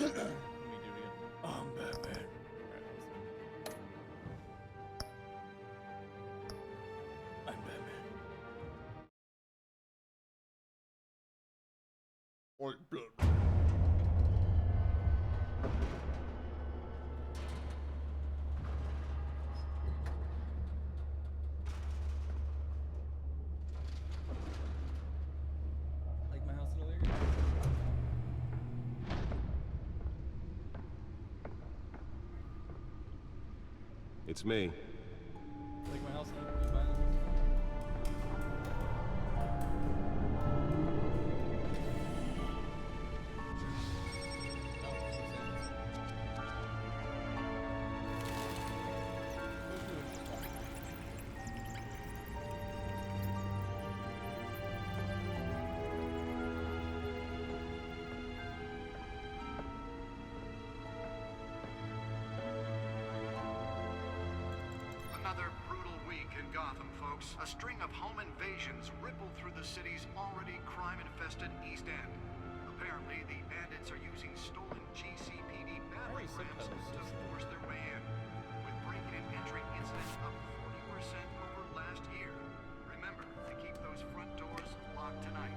I'm Batman. I'm Batman. White blood. Like my house in Elyria? It's me. Like my house in Elyria? Another brutal week in Gotham, folks. A string of home invasions rippled through the city's already crime-infested East End. Apparently, the bandits are using stolen GCPD battering rams to force their way in, with breaking and entering incidents up 40% over last year. Remember to keep those front doors locked tonight.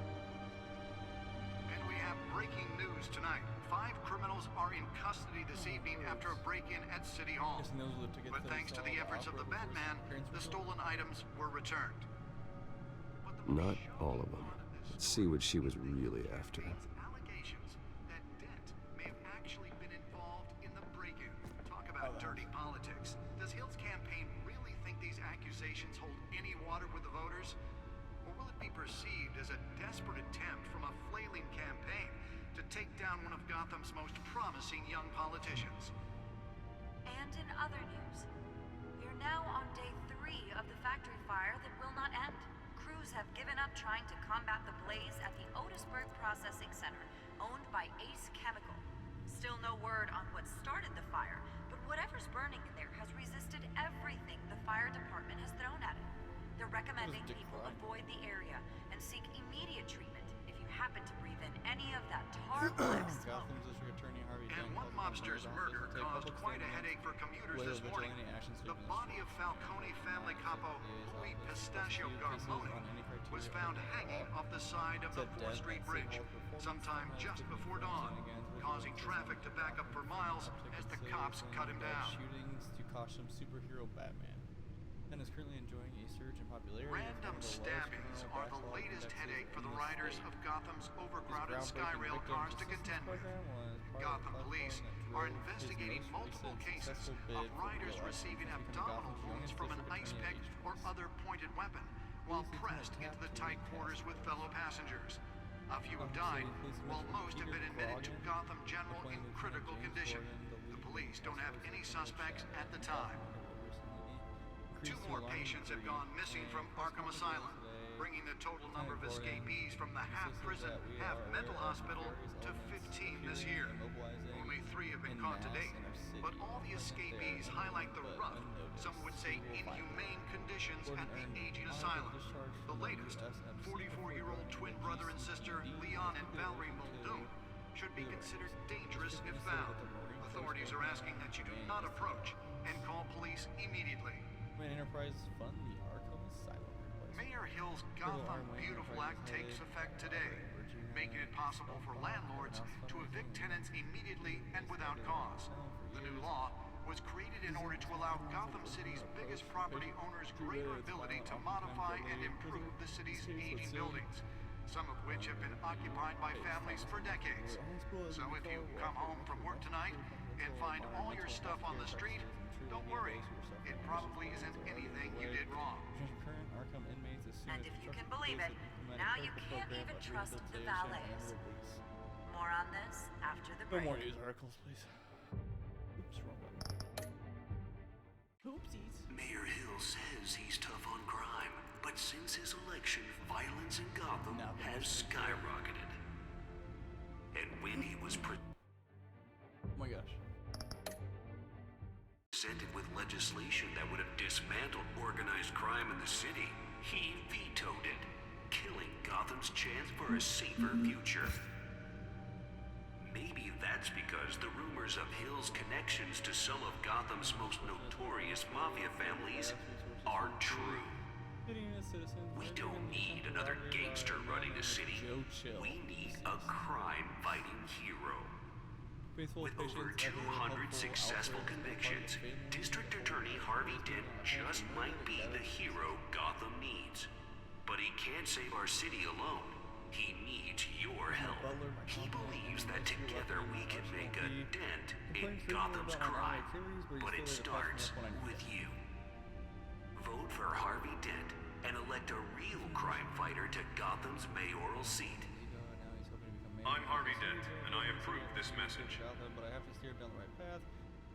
And we have breaking news tonight. 5 criminals are in custody this evening after a break-in at City Hall. But thanks to the efforts of the Batman, the stolen items were returned. Not all of them. Let's see what she was really after. Allegations that Dent may have actually been involved in the break-in. Talk about dirty politics. Does Hill's campaign really think these accusations hold any water with the voters? Or will it be perceived as a desperate attempt from a flailing campaign to take down one of Gotham's most promising young politicians? And in other news, we're now on day 3 of the factory fire that will not end. Crews have given up trying to combat the blaze at the Otisburg Processing Center, owned by Ace Chemical. Still no word on what started the fire, but whatever's burning in there has resisted everything the fire department has thrown at it. They're recommending people avoid the area and seek immediate treatment if you happen to breathe in any of that tar black smoke. Gotham's District Attorney Harvey And one mobster's murder caused quite a headache for commuters this morning. The body of Falcone family capo Louis Pistachio Garmoni was found hanging off the side of the 4th Street Bridge sometime just before dawn, causing traffic to back up for miles as the cops cut him down. Shootings to costume superhero Batman, and is currently enjoying a surge in popularity. Random stabbings are the latest headache for the riders of Gotham's overcrowded Skyrail cars to contend with. Gotham police are investigating multiple cases of riders receiving abdominal wounds from an ice pick or other pointed weapon while pressed into the tight quarters with fellow passengers. A few have died, while most have been admitted to Gotham General in critical condition. The police don't have any suspects at the time. 2 more patients have gone missing from Arkham Asylum, bringing the total number of escapees from the half-prison, half-mental hospital to 15 this year. Only 3 have been caught to date, but all the escapees highlight the rough, some would say inhumane conditions at the aging asylum. The latest, 44-year-old twin brother and sister Leon and Valerie Muldoon, should be considered dangerous if found. Authorities are asking that you do not approach and call police immediately. When Enterprise fund the Arkham Asylum replacement. Mayor Hill's Gotham Beautiful Act takes effect today, making it possible for landlords to evict tenants immediately and without cause. The new law was created in order to allow Gotham City's biggest property owners greater ability to modify and improve the city's aging buildings, some of which have been occupied by families for decades. So if you come home from work tonight and find all your stuff on the street, don't worry. It probably isn't anything you did wrong. And if you can believe it, now you can't even trust the valets. More on this after the break. No more news articles, please. Oops, wrong button. Oopsies. Mayor Hill says he's tough on crime, but since his election, violence in Gotham has skyrocketed. And when he was Oh my gosh. presented with legislation that would have dismantled organized crime in the city, he vetoed it, killing Gotham's chance for a safer future. Maybe that's that's because the rumors of Hill's connections to some of Gotham's most notorious mafia families are true. We don't need another gangster running the city. We need a crime-fighting hero. With over 200 successful convictions, District Attorney Harvey Dent just might be the hero Gotham needs. But he can't save our city alone. He needs your help. He believes that together we can make a dent in Gotham's crime. But it starts with you. Vote for Harvey Dent and elect a real crime fighter to Gotham's mayoral seat. I'm Harvey Dent, and I approve this message. But I have to steer down the right path.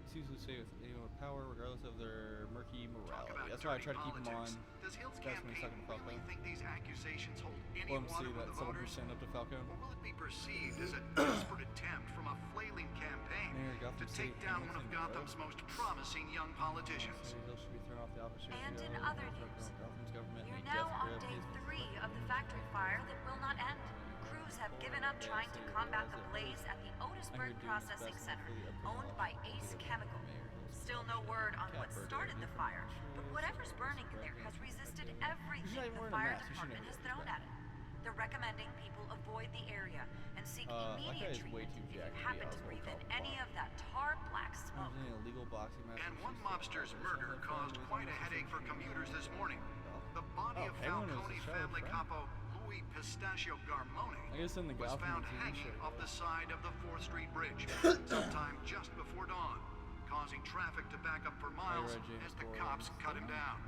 It's usually say with anyone with power, regardless of their murky morality. That's why I try to keep them on. Does Hill's That's when he's campaign talking to really Falcone. think these accusations hold any Let him see water with that the someone who voters? stand up to Falcone. Or will it be perceived as a desperate attempt from a flailing campaign Mayor of Gotham to take City, down one of Hamilton, Gotham's most promising young politicians? Hill should be thrown off the office. And in other news, Gotham's government we're and now death on grip day his 3 of the factory fire that will not end. Crews have given up trying to combat the blaze at the Otisburg Processing Center, owned by Ace Chemical. Still no word on what started the fire, but whatever's burning in there has resisted everything the fire department has thrown at it. They're recommending people avoid the area and seek immediate treatment if you happen to breathe in any of that tar black smoke. And one mobster's murder caused quite a headache for commuters this morning. The body of Falcone family capo Louis Pistachio Garmone was found hanging off the side of the 4th Street Bridge sometime just before dawn, causing traffic to back up for miles as the cops cut him down.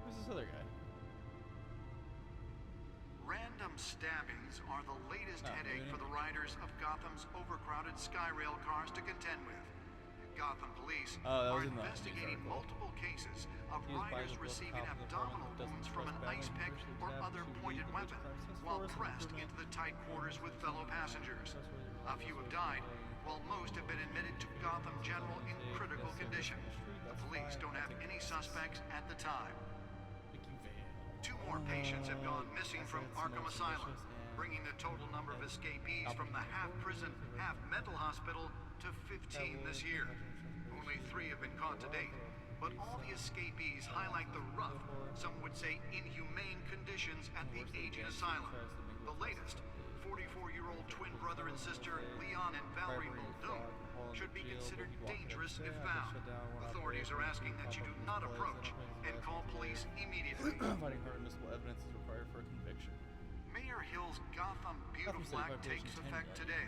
Who's this other guy? Random stabbings are the latest headache for the riders of Gotham's overcrowded Skyrail cars to contend with. Gotham police are investigating multiple cases of riders receiving abdominal wounds from an ice pick or other pointed weapon while pressed into the tight quarters with fellow passengers. A few have died, while most have been admitted to Gotham General in critical condition. The police don't have any suspects at the time. 2 more patients have gone missing from Arkham Asylum, bringing the total number of escapees from the half-prison, half-mental hospital to 15 this year. Only 3 have been caught to date, but all the escapees highlight the rough, some would say inhumane conditions at the aging asylum. The latest, 44-year-old twin brother and sister Leon and Valerie Muldoon, should be considered dangerous if found. Authorities are asking that you do not approach and call police immediately. Finding hard admissible evidence is required for a conviction. Mayor Hill's Gotham Beautiful Act takes effect today,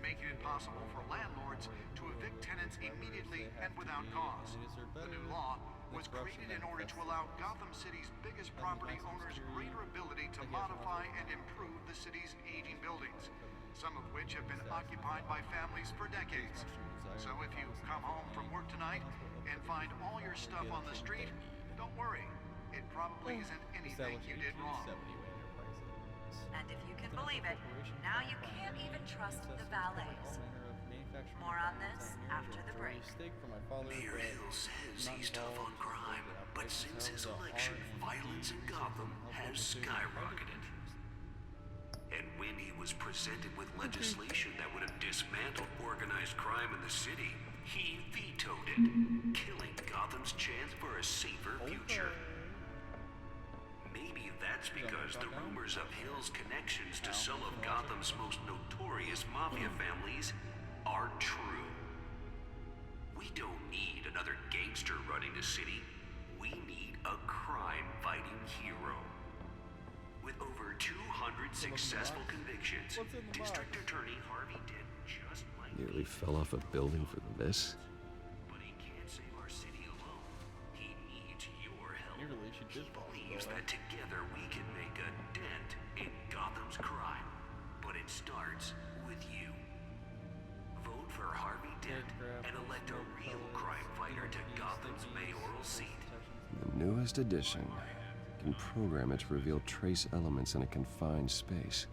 making it possible for landlords to evict tenants immediately and without cause. The new law was created in order to allow Gotham City's biggest property owners greater ability to modify and improve the city's aging buildings, some of which have been occupied by families for decades. So if you come home from work tonight and find all your stuff on the street, don't worry. It probably isn't anything you did wrong. And if you can believe it, now you can't even trust the valets. More on this after the break. Mayor Hill says he's tough on crime, but since his election, violence in Gotham has skyrocketed. And when he was presented with legislation that would have dismantled organized crime in the city, he vetoed it, killing Gotham's chance for a safer future. Maybe that's because the rumors of Hill's connections to some of Gotham's most notorious mafia families are true. We don't need another gangster running the city. We need a crime-fighting hero. With over 200 successful convictions, District Attorney Harvey Dent just might Nearly fell off a building for this. But he can't save our city alone. He needs your help. He believes that together we can make a dent in Gotham's crime. But it starts with you. Vote for Harvey Dent and elect a real crime fighter to Gotham's mayoral seat. The newest addition can program it to reveal trace elements in a confined space.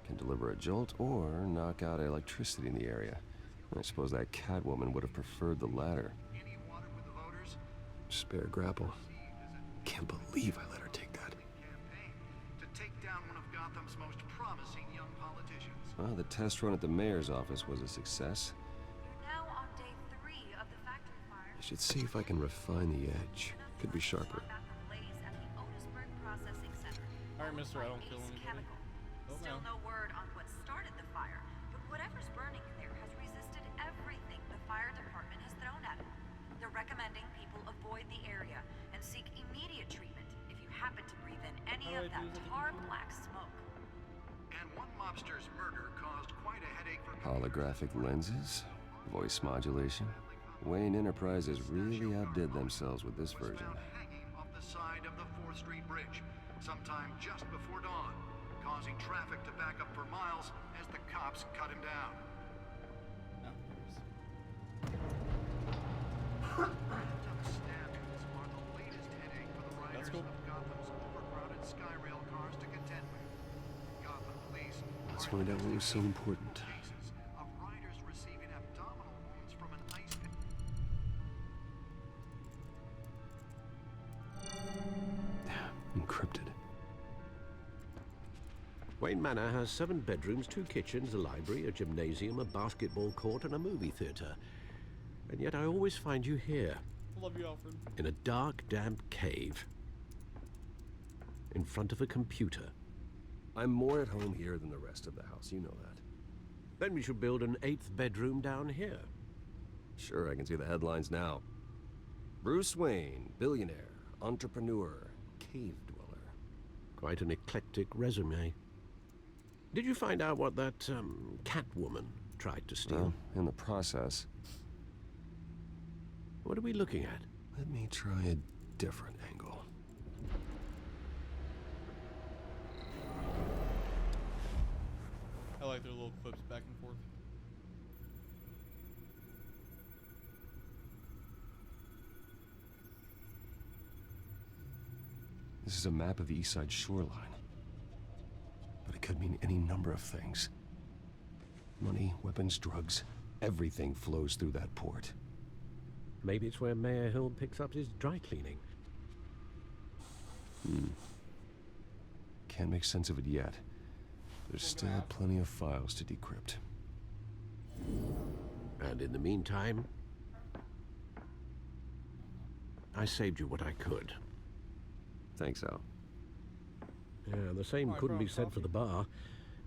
Can deliver a jolt or knock out electricity in the area. I suppose that Catwoman would have preferred the latter. Any water with the voters? Spare grapple. Can't believe I let her take that. Campaign to take down one of Gotham's most promising young politicians. Well, the test run at the mayor's office was a success. You're now on day 3 of the factory fire. I should see if I can refine the edge. Could be sharper. Alright, mister, I don't kill anybody. Chemical. Oh, Still no. no word on what started the fire, but whatever's burning in there has resisted everything the fire department has thrown at it. They're recommending people avoid the area and seek immediate treatment if you happen to breathe in any How of do I that do that? tar black smoke. And one mobster's murder caused quite a headache for Holographic lenses, voice modulation. Wayne Enterprises really outdid themselves with this was version. found hanging off the side of the 4th Street Bridge sometime just before dawn, causing traffic to back up for miles as the cops cut him down. Random stabbings are the latest headache for the riders cool. of Gotham's overcrowded Skyrail cars to contend with. Gotham police Let's are find out what was so investigating important. cases of riders receiving abdominal wounds from an ice pick. Encrypted. Wayne Manor has 7 bedrooms, 2 kitchens, a library, a gymnasium, a basketball court, and a movie theater. And yet I always find you here, Love you, Alfred. in a dark, damp cave, in front of a computer. I'm more at home here than the rest of the house, you know that. Then we should build an 8th bedroom down here. Sure, I can see the headlines now. Bruce Wayne, billionaire, entrepreneur, cave dweller. Quite an eclectic resume. Did you find out what that, cat woman tried to steal? Well, in the process, What are we looking at? let me try a different angle. I like their little clips back and forth. This is a map of the East Side shoreline. But it could mean any number of things. Money, weapons, drugs, everything flows through that port. Maybe it's where Mayor Hill picks up his dry cleaning. Can't make sense of it yet. There's still plenty of files to decrypt. And in the meantime, I saved you what I could. Thanks, Al. Yeah, the same Oh, I couldn't be brought said for the bar.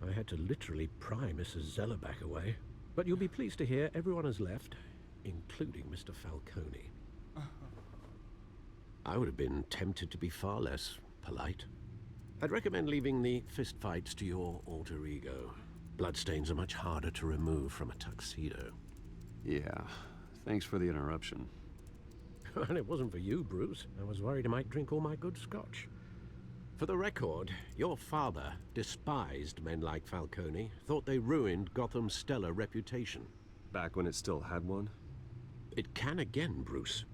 I had to literally pry Mrs. Zellerback away. But you'll be pleased to hear everyone has left, including Mr. Falcone. I would have been tempted to be far less polite. I'd recommend leaving the fistfights to your alter ego. Bloodstains are much harder to remove from a tuxedo. Yeah, thanks for the interruption. And it wasn't for you, Bruce. I was worried I might drink all my good scotch. For the record, your father despised men like Falcone, thought they ruined Gotham's stellar reputation. Back when it still had one? It can again, Bruce.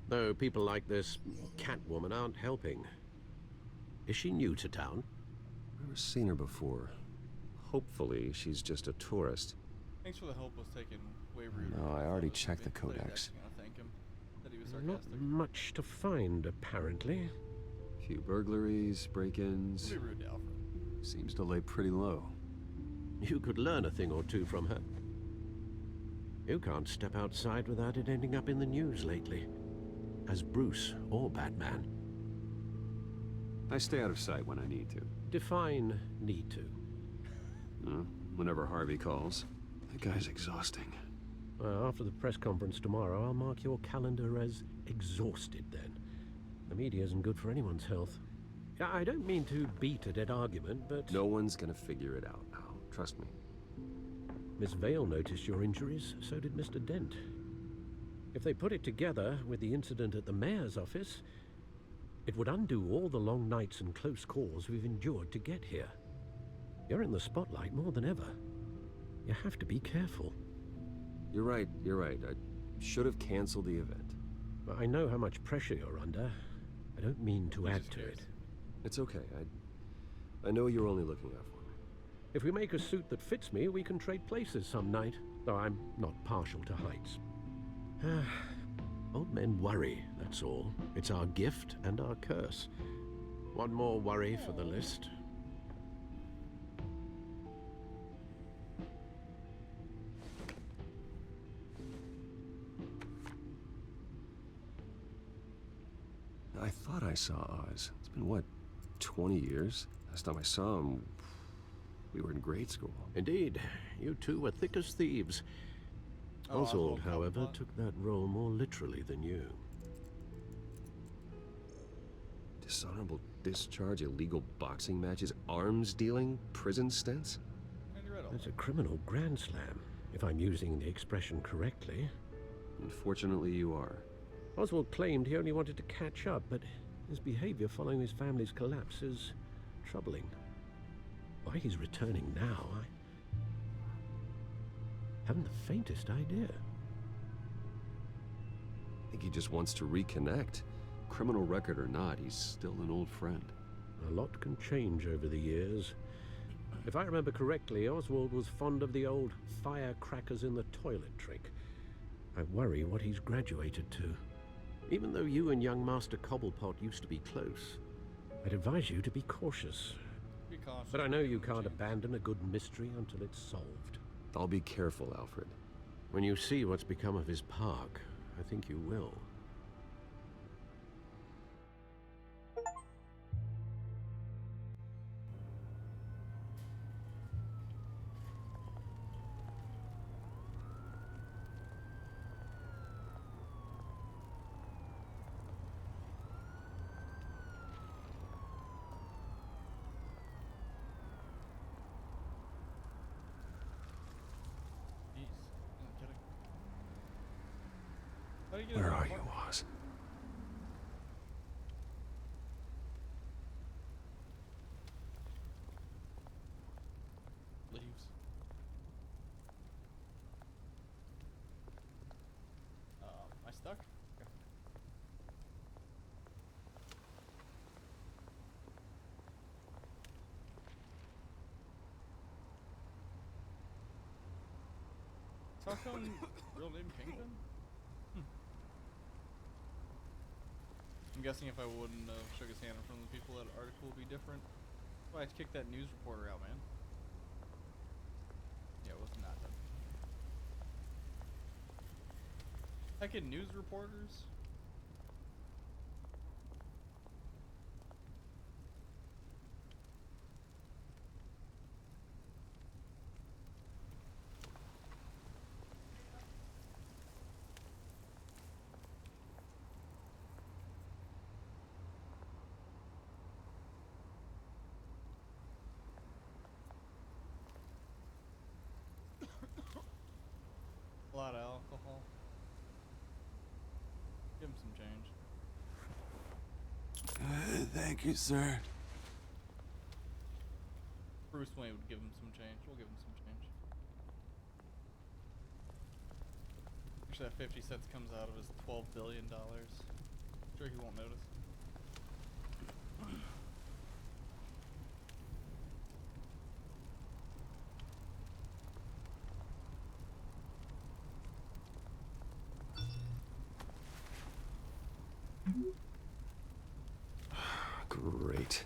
Though people like this Catwoman aren't helping. Is she new to town? Never seen her before. Hopefully, she's just a tourist. Thanks for the help was taken way rude. No, I already was checked the movie. I was codex. actually gonna thank him that he was Not sarcastic. much to find, apparently. Few burglaries, break-ins. Pretty rude to Alfred. Seems to lay pretty low. You could learn a thing or two from her. You can't step outside without it ending up in the news lately. As Bruce or Batman. I stay out of sight when I need to. Define need to. Whenever Harvey calls. That guy's exhausting. Well, after the press conference tomorrow, I'll mark your calendar as exhausted then. The media isn't good for anyone's health. I don't mean to beat a dead argument, but... No one's gonna figure it out, Al. Trust me. Miss Vale noticed your injuries, so did Mr. Dent. If they put it together with the incident at the mayor's office, it would undo all the long nights and close calls we've endured to get here. You're in the spotlight more than ever. You have to be careful. You're right. I should have canceled the event. I know how much pressure you're under. I don't mean to add to it. It's okay. I know you're only looking out for me. If we make a suit that fits me, we can trade places some night, though I'm not partial to heights. Old men worry, that's all. It's our gift and our curse. One more worry for the list. I thought I saw Oz. It's been, what, 20 years? Last time I saw him, we were in grade school. Indeed, you two were thick as thieves. Oh, Oswald, Oswald however, Cobblepot. took that role more literally than you. Dishonorable discharge, illegal boxing matches, arms dealing, prison stints? And you read all That's a that. criminal grand slam, if I'm using the expression correctly. Unfortunately, you are. Oswald claimed he only wanted to catch up, but his behavior following his family's collapse is troubling. Why he's returning now, I haven't the faintest idea. I think he just wants to reconnect. Criminal record or not, he's still an old friend. A lot can change over the years. If I remember correctly, Oswald was fond of the old firecrackers in the toilet trick. I worry what he's graduated to. Even though you and young Master Cobblepot used to be close, I'd advise you to be cautious. Be cautious. But I know you Change. can't abandon a good mystery until it's solved. I'll be careful, Alfred. When you see what's become of his park, I think you will. Jeez. I'm kidding. How do you get Where in are the you, park? Oz? Leaves. Am I stuck? Okay. Falcon, real name Kingpin? I'm guessing if I wouldn't have shook his hand in front of the people, that article would be different. Why, I'd kick that news reporter out, man. Yeah, it was not done. Heck, in news reporters? A lot of alcohol. Give him some change. Thank you, sir. Bruce Wayne would give him some change. We'll give him some change. Actually, that 50 cents comes out of his $12 billion. Sure, he won't notice. Great.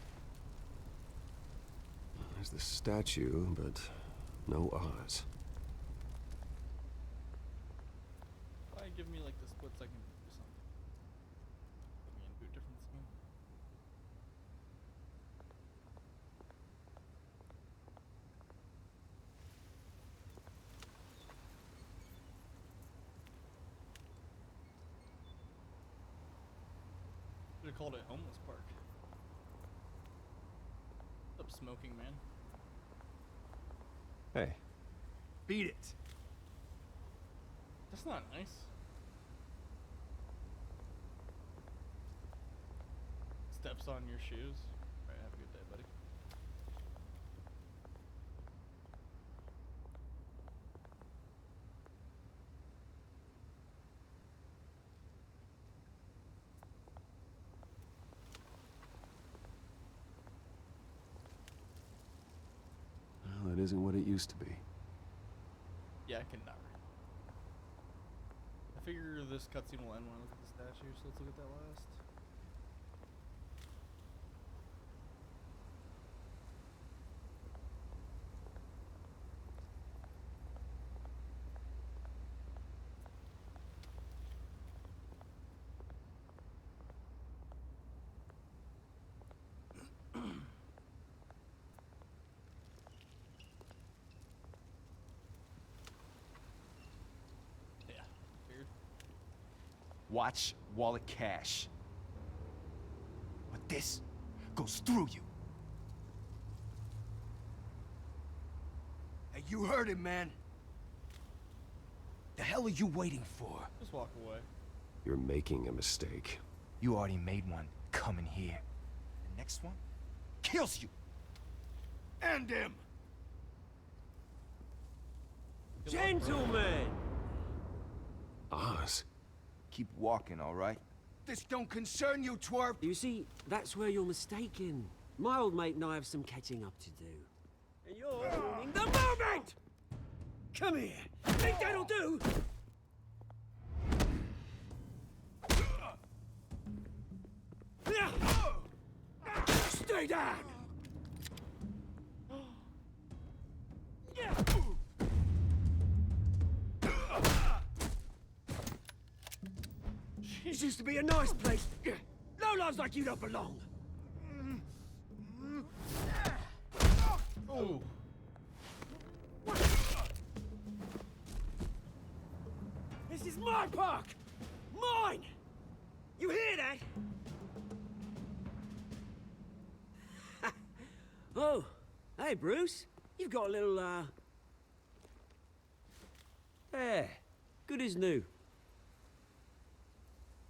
There's the statue, but no Oz. Why give me like the split second or something? Put me in boot difference again. Should have called it homeless park. What's up, smoking man? Hey, Beat it. That's not nice. Steps on your shoes. Alright, have a good day, buddy. well, it isn't what it used to be. Yeah, I cannot read. I figure this cutscene will end when I look at the statue, so let's look at that last. Watch, wallet, cash. But this goes through you. Hey, you heard it, man. The hell are you waiting for? Just walk away. You're making a mistake. You already made one coming here. The next one kills you. And him. Gentlemen! Oz? Keep walking, all right? This don't concern you, twerp. You see, that's where you're mistaken. My old mate and I have some catching up to do. And you're ruining the moment! Come here. Think that'll do? Stay down! This used to be a nice place. Lowlifes like you don't belong. Oh. This is my park! Mine! You hear that? Oh, hey, Bruce. You've got a little, There. Good as new.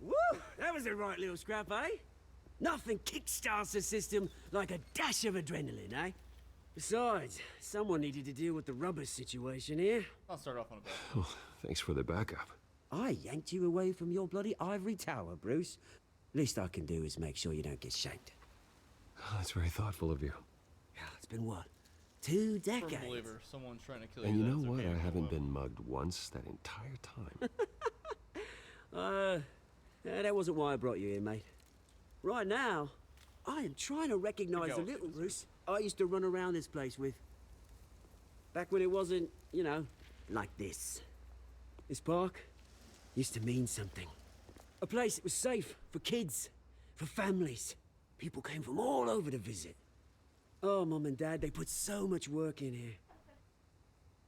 Woo! That was a right little scrap, eh? Nothing kickstarts the system like a dash of adrenaline, eh? Besides, someone needed to deal with the rubber situation here. I'll start off on a bad. Oh, thanks for the backup. I yanked you away from your bloody ivory tower, Bruce. Least I can do is make sure you don't get shanked. Oh, that's very thoughtful of you. Yeah, it's been what? 2 Firm decades? believer, someone trying to kill you. And you know that's what? okay I to haven't go. been mugged once that entire time. That wasn't why I brought you here, mate. Right now, I am trying to recognize Go. the little Bruce I used to run around this place with. Back when it wasn't, you know, like this. This park used to mean something. A place that was safe for kids, for families. People came from all over to visit. Oh, Mum and Dad, they put so much work in here.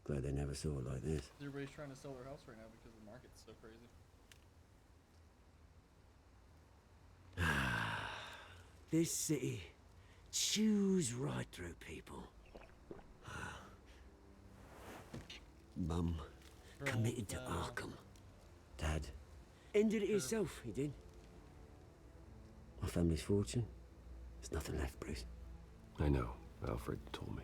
Glad they never saw it like this. Everybody's trying to sell their house right now because the market's so crazy. This city chews right through people. Mum committed to Arkham. Dad ended it himself, he did. My family's fortune, there's nothing left, Bruce. I know. Alfred told me.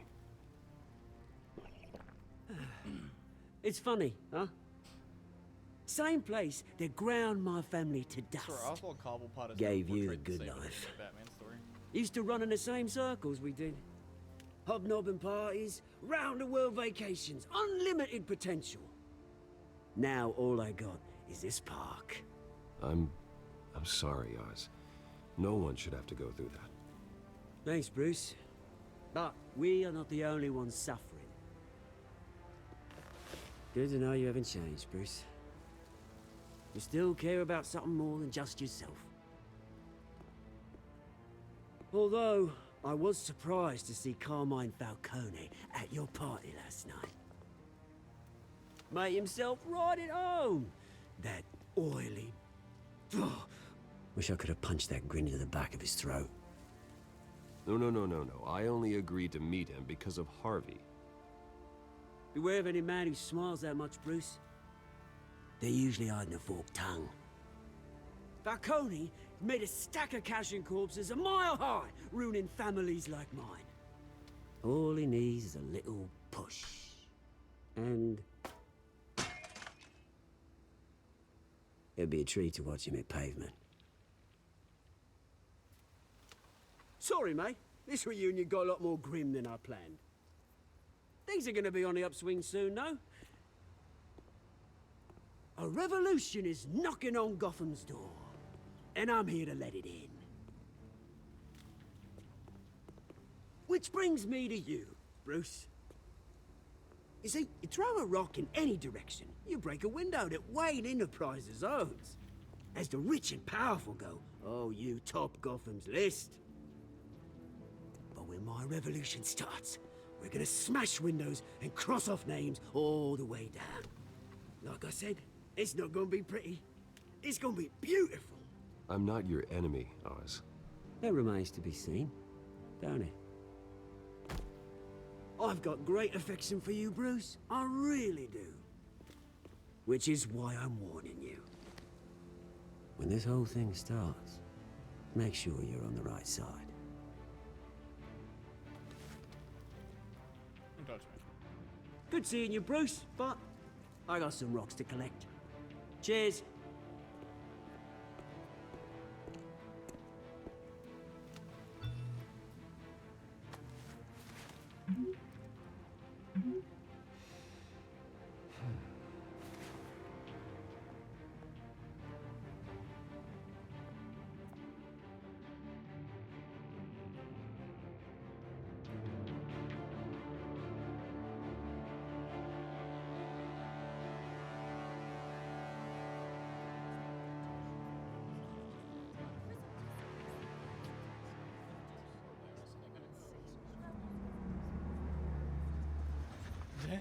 It's funny, huh? Same place that ground my family to dust. Sure, Oswald Cobblepot is Gave never you the portrayed good same way life. in the Batman story. Used to run in the same circles we did. Hobnobbing parties, round-the-world vacations, unlimited potential. Now all I got is this park. I'm sorry, Oz. No one should have to go through that. Thanks, Bruce. But we are not the only ones suffering. Good to know you haven't changed, Bruce. You still care about something more than just yourself. Although, I was surprised to see Carmine Falcone at your party last night. Made himself right at home. That oily... Wish I could have punched that grin into the back of his throat. No. I only agreed to meet him because of Harvey. Beware of any man who smiles that much, Bruce. They're usually hiding a forked tongue. Falcone made a stack of cash and corpses a mile high, ruining families like mine. All he needs is a little push. And... it'd be a treat to watch him hit pavement. Sorry, mate. This reunion got a lot more grim than I planned. Things are gonna be on the upswing soon, no? A revolution is knocking on Gotham's door, and I'm here to let it in. Which brings me to you, Bruce. You see, you throw a rock in any direction, you break a window that Wayne Enterprises owns. As the rich and powerful go, oh, you top Gotham's list. But when my revolution starts, we're gonna smash windows and cross off names all the way down. Like I said, it's not gonna be pretty. It's gonna be beautiful. I'm not your enemy, Oz. That remains to be seen, don't it? I've got great affection for you, Bruce. I really do. Which is why I'm warning you. When this whole thing starts, make sure you're on the right side. Don't touch me. Good seeing you, Bruce, but I got some rocks to collect. Cheers.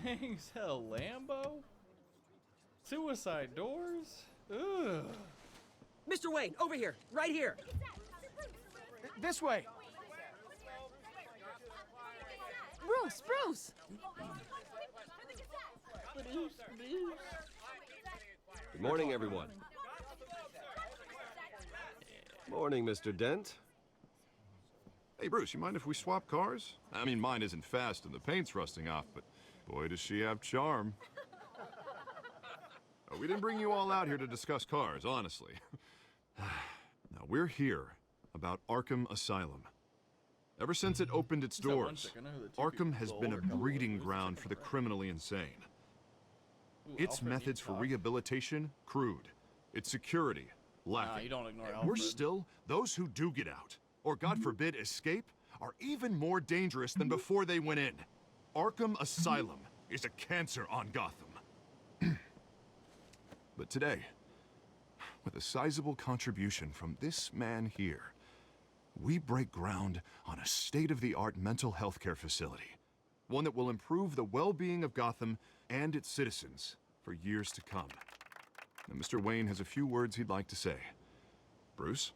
Dang, sell Lambo? Suicide doors? Ugh. Mr. Wayne, over here, right here. This way! Bruce, Bruce! Good morning, everyone. Morning, Mr. Dent. Hey, Bruce, you mind if we swap cars? I mean, mine isn't fast and the paint's rusting off, but boy, does she have charm. We didn't bring you all out here to discuss cars, honestly. Now, we're here about Arkham Asylum. Ever since it opened its doors, Arkham has been a breeding ground for the criminally insane. Its methods for rehabilitation, crude. Its security, lacking. You don't ignore And Alfred. worse still, those who do get out, or God forbid escape, are even more dangerous than before they went in. Arkham Asylum is a cancer on Gotham. But today, with a sizable contribution from this man here, we break ground on a state-of-the-art mental health care facility. One that will improve the well-being of Gotham and its citizens for years to come. Now, Mr. Wayne has a few words he'd like to say. Bruce?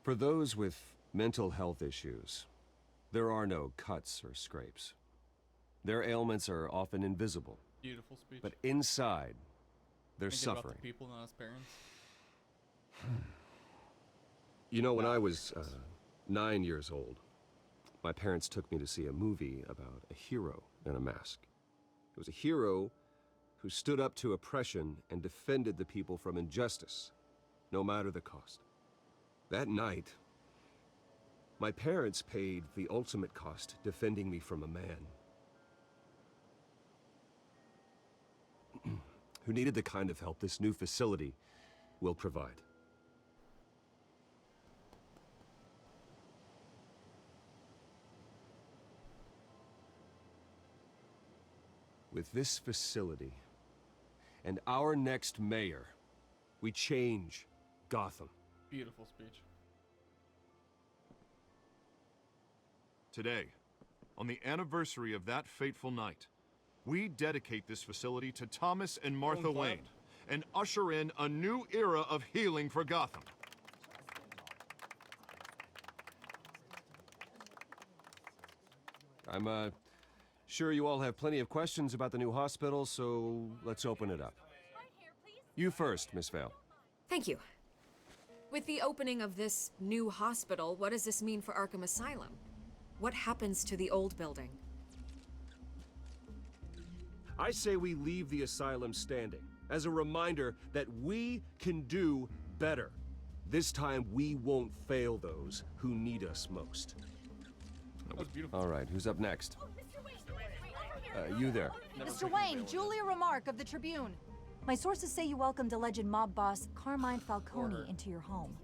For those with mental health issues, there are no cuts or scrapes. Their ailments are often invisible, Beautiful speech. but inside, they're Thinking about suffering. the people, not his parents. You know, when I was 9 years old, my parents took me to see a movie about a hero in a mask. It was a hero who stood up to oppression and defended the people from injustice, no matter the cost. That night, my parents paid the ultimate cost defending me from a man who needed the kind of help this new facility will provide. With this facility and our next mayor, we change Gotham. Beautiful speech. Today, on the anniversary of that fateful night, we dedicate this facility to Thomas and Martha Going Wayne and usher in a new era of healing for Gotham. I'm sure you all have plenty of questions about the new hospital, so let's open it up. You first, Miss Vale. Thank you. With the opening of this new hospital, what does this mean for Arkham Asylum? What happens to the old building? I say we leave the asylum standing as a reminder that we can do better. This time we won't fail those who need us most. That was beautiful. All right, who's up next? You there. Mr. Wayne, Julia Remark of the Tribune. My sources say you welcomed alleged mob boss Carmine Falcone into your home.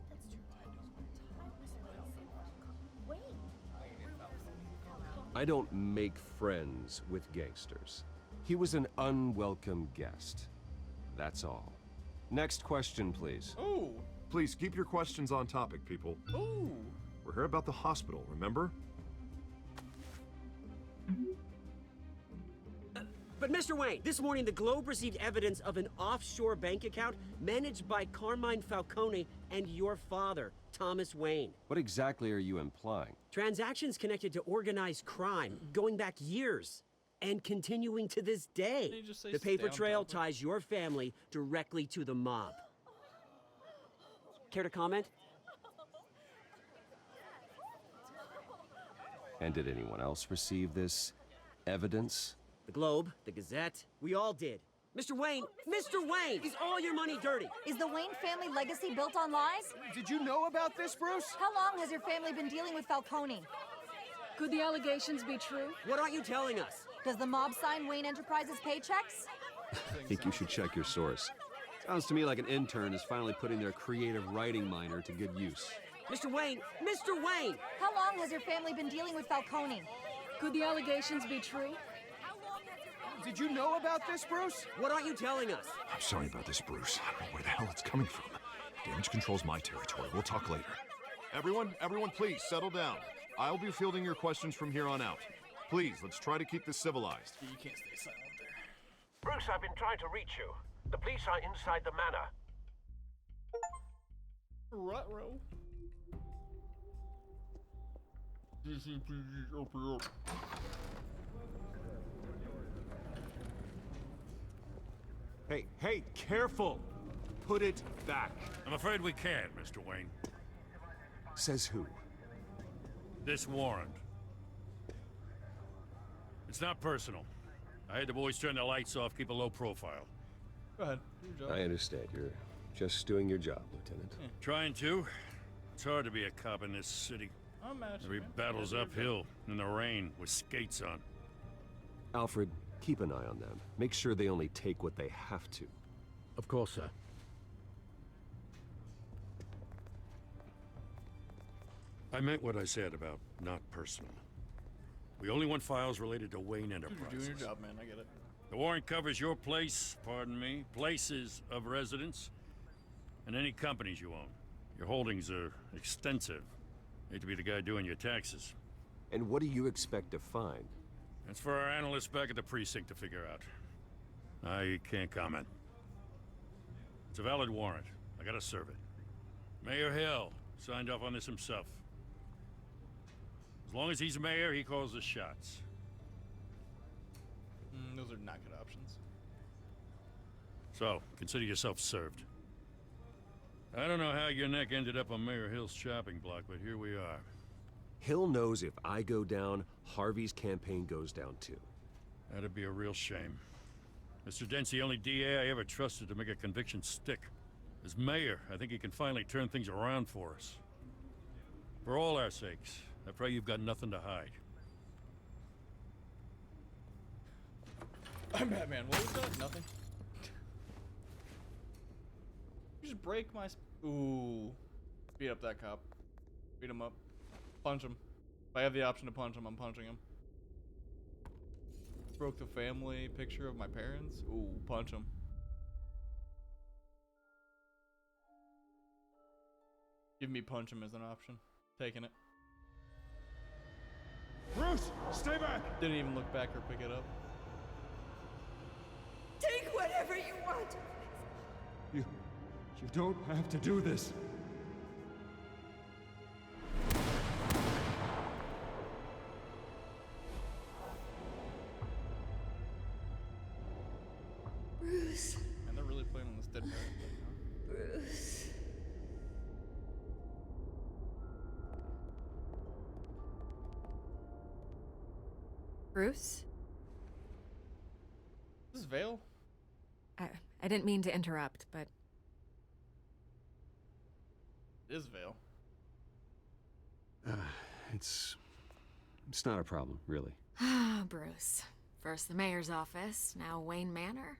I don't make friends with gangsters. He was an unwelcome guest. That's all. Next question, please. Ooh. Please keep your questions on topic, people. Ooh. We're here about the hospital, remember? But Mr. Wayne, this morning the Globe received evidence of an offshore bank account managed by Carmine Falcone and your father, Thomas Wayne. What exactly are you implying? Transactions connected to organized crime, going back years, and continuing to this day. Didn't you just say The stay paper on trail topic? ties your family directly to the mob. Care to comment? And did anyone else receive this evidence? The Globe, the Gazette, we all did. Mr. Wayne, is all your money dirty? Is the Wayne family legacy built on lies? Did you know about this, Bruce? How long has your family been dealing with Falcone? Could the allegations be true? What aren't you telling us? Does the mob sign Wayne Enterprises paychecks? I think you should check your source. Sounds to me like an intern is finally putting their creative writing minor to good use. Mr. Wayne! How long has your family been dealing with Falcone? Could the allegations be true? Did you know about this, Bruce? What aren't you telling us? I'm sorry about this, Bruce. I don't know where the hell it's coming from. Damage control's my territory. We'll talk later. Everyone, please, settle down. I'll be fielding your questions from here on out. Please, let's try to keep this civilized. You can't stay silent there. Bruce, I've been trying to reach you. The police are inside the manor. Ruh-roh. Hey, careful! Put it back. I'm afraid we can't, Mr. Wayne. Says who? This warrant. It's not personal. I had the boys turn the lights off, keep a low profile. Go ahead. Do your job. I understand. You're just doing your job, Lieutenant. Trying to. It's hard to be a cop in this city. I'm matching, Every man. battle's Yeah, do your uphill, in the rain, with skates on. Alfred, keep an eye on them. Make sure they only take what they have to. Of course, sir. I meant what I said about not personal. We only want files related to Wayne You're Enterprises. doing your job, man. I get it. The warrant covers your place, pardon me, places of residence, and any companies you own. Your holdings are extensive. Hate to be the guy doing your taxes. And what do you expect to find? That's for our analysts back at the precinct to figure out. I can't comment. It's a valid warrant. I gotta serve it. Mayor Hill signed off on this himself. As long as he's mayor, he calls the shots. Those are not good options. So, consider yourself served. I don't know how your neck ended up on Mayor Hill's chopping block, but here we are. Hill knows if I go down, Harvey's campaign goes down too. That'd be a real shame. Mr. Dent's the only DA I ever trusted to make a conviction stick. As mayor, I think he can finally turn things around for us. For all our sakes, I pray you've got nothing to hide. I'm Batman. What was that? Nothing. You just break my... Ooh. Beat up that cop. Beat him up. Punch him. If I have the option to punch him, I'm punching him. Broke the family picture of my parents. Ooh, punch him. Give me punch him as an option. Taking it. Bruce, stay back! Didn't even look back or pick it up. Take whatever you want. You don't have to do this. Bruce. And they're really playing on this dead parent thing, huh? Bruce. Bruce? This is Vale? I didn't mean to interrupt, but It is Vale. It's not a problem, really. Bruce. First the mayor's office, now Wayne Manor.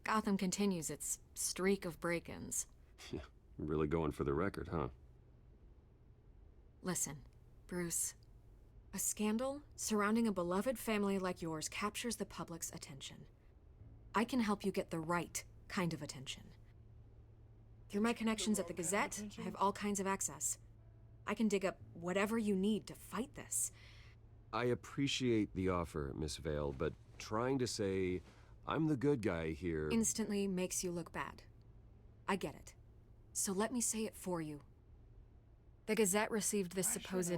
Gotham continues its streak of break-ins. Yeah, really going for the record, huh? Listen, Bruce. A scandal surrounding a beloved family like yours captures the public's attention. I can help you get the right kind of attention. Through my connections at the Gazette, I have all kinds of access. I can dig up whatever you need to fight this. I appreciate the offer, Miss Vale, but Trying to say, I'm the good guy here. Instantly makes you look bad. I get it. So let me say it for you. The Gazette received this supposed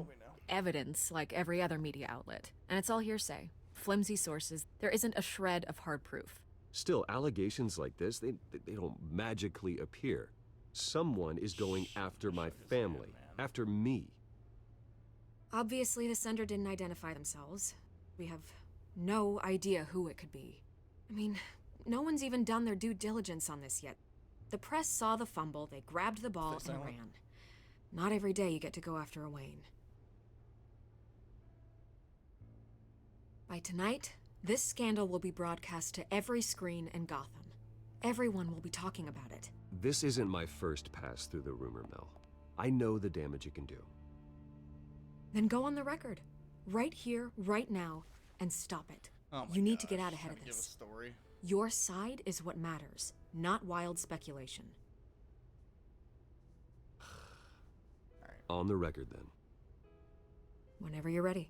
evidence like every other media outlet, and it's all hearsay. Flimsy sources. There isn't a shred of hard proof. Still, allegations like this, they don't magically appear. Someone is going after my family, after me. Obviously, the sender didn't identify themselves. We have no idea who it could be. I mean, no one's even done their due diligence on this yet. The press saw the fumble, they grabbed the ball and ran. Not every day you get to go after a Wayne. By tonight, this scandal will be broadcast to every screen in Gotham. Everyone will be talking about it. This isn't my first pass through the rumor mill. I know the damage it can do. Then go on the record. Right here, right now, and stop it. Oh you need to get out ahead of Give a this. story. Your side is what matters, not wild speculation. On the record, then. Whenever you're ready.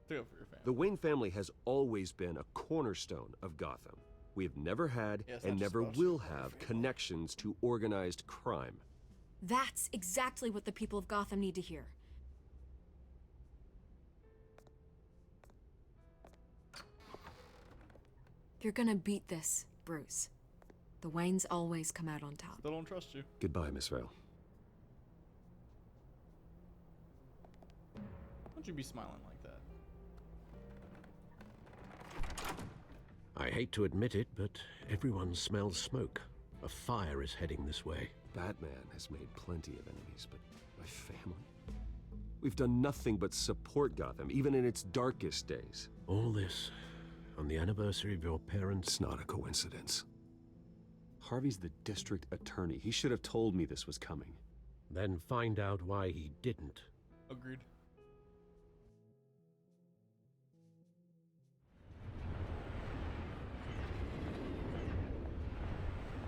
Feel for your family. The Wayne family has always been a cornerstone of Gotham. We have never had and never will have connections to organized crime. That's exactly what the people of Gotham need to hear. You're gonna beat this, Bruce. The Waynes always come out on top. Still don't trust you. Goodbye, Miss Vale. Don't you be smiling like that. I hate to admit it, but everyone smells smoke. A fire is heading this way. Batman has made plenty of enemies, but my family? We've done nothing but support Gotham, even in its darkest days. All this on the anniversary of your parents'... It's not a coincidence. Harvey's the district attorney. He should have told me this was coming. Then find out why he didn't. Agreed.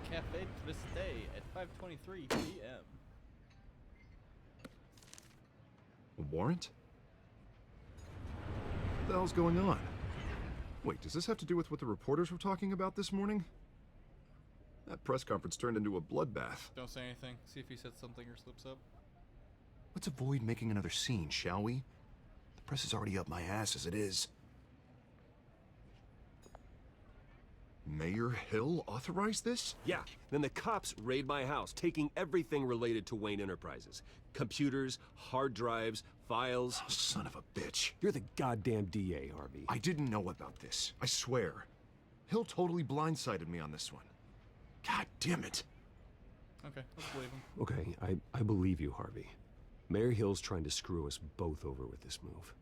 Cafe Triste at 5:23 p.m. A warrant? What the hell's going on? Wait, does this have to do with what the reporters were talking about this morning? That press conference turned into a bloodbath. Don't say anything. See if he said something or slips up. Let's avoid making another scene, shall we? The press is already up my ass as it is. Mayor Hill authorized this? Yeah, then the cops raid my house, taking everything related to Wayne Enterprises. Computers, hard drives, files. Oh, son of a bitch. You're the goddamn DA, Harvey. I didn't know about this, I swear. Hill totally blindsided me on this one. God damn it. Okay, let's believe him. Okay, I believe you, Harvey. Mayor Hill's trying to screw us both over with this move.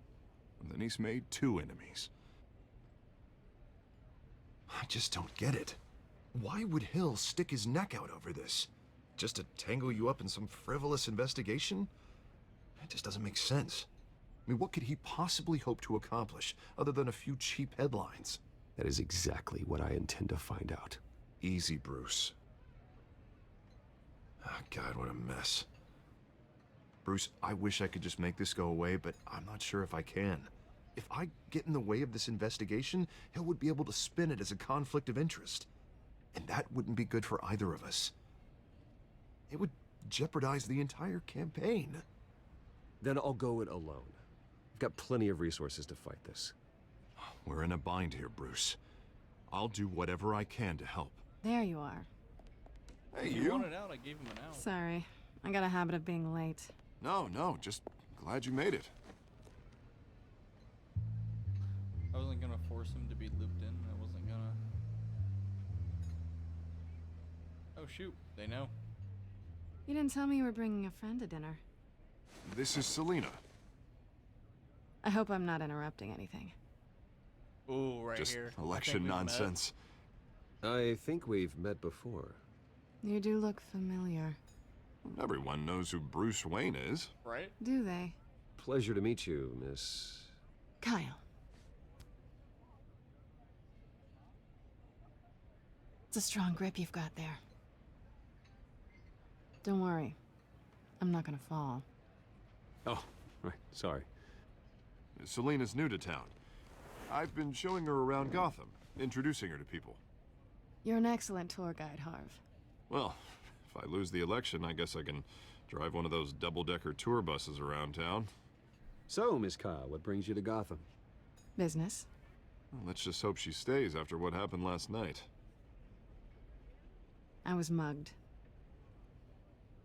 And then he's made two enemies. I just don't get it. Why would Hill stick his neck out over this? Just to tangle you up in some frivolous investigation? It just doesn't make sense. I mean, what could he possibly hope to accomplish other than a few cheap headlines? That is exactly what I intend to find out. Easy, Bruce. Oh, God, what a mess. Bruce, I wish I could just make this go away, but I'm not sure if I can. If I get in the way of this investigation, Hill would be able to spin it as a conflict of interest. And that wouldn't be good for either of us. It would jeopardize the entire campaign. Then I'll go it alone. I've got plenty of resources to fight this. We're in a bind here, Bruce. I'll do whatever I can to help. There you are. Hey, You you! wanted out, I gave him an out. Sorry. I got a habit of being late. No, just glad you made it. I wasn't gonna force him to be looped in. I wasn't gonna... Oh shoot, they know. You didn't tell me you were bringing a friend to dinner. This is Selena. I hope I'm not interrupting anything. Ooh, right Just here. election nonsense. I think we've met before. You do look familiar. Everyone knows who Bruce Wayne is. Right? Do they? Pleasure to meet you, Miss... Kyle. It's a strong grip you've got there. Don't worry. I'm not gonna fall. Oh, right, sorry. Selena's new to town. I've been showing her around Gotham, introducing her to people. You're an excellent tour guide, Harv. Well, if I lose the election, I guess I can drive one of those double-decker tour buses around town. So, Miss Kyle, what brings you to Gotham? Business. Well, let's just hope she stays after what happened last night. I was mugged.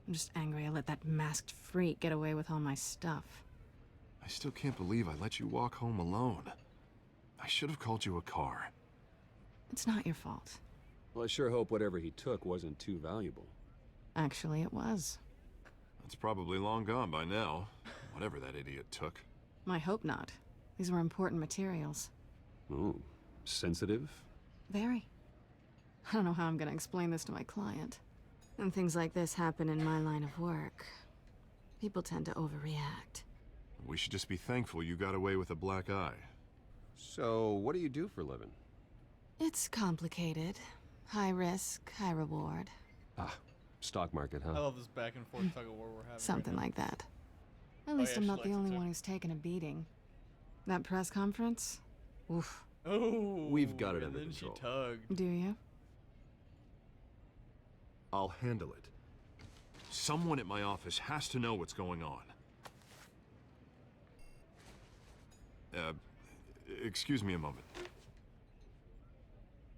I'm just angry I let that masked freak get away with all my stuff. I still can't believe I let you walk home alone. I should have called you a car. It's not your fault. Well, I sure hope whatever he took wasn't too valuable. Actually, it was. It's probably long gone by now, whatever that idiot took. I hope not. These were important materials. Ooh, sensitive? Very. I don't know how I'm gonna explain this to my client. When things like this happen in my line of work, people tend to overreact. We should just be thankful you got away with a black eye. So, what do you do for a living? It's complicated. High risk, high reward. Ah, stock market, huh? I love this back and forth tug of war we're having. Something right like that. At least yeah, I'm she not the likes it only too. one who's taken a beating. That press conference? Oof. now. Oh, We've got it and under then control. She tugged. Do you? I'll handle it. Someone at my office has to know what's going on. Excuse me a moment.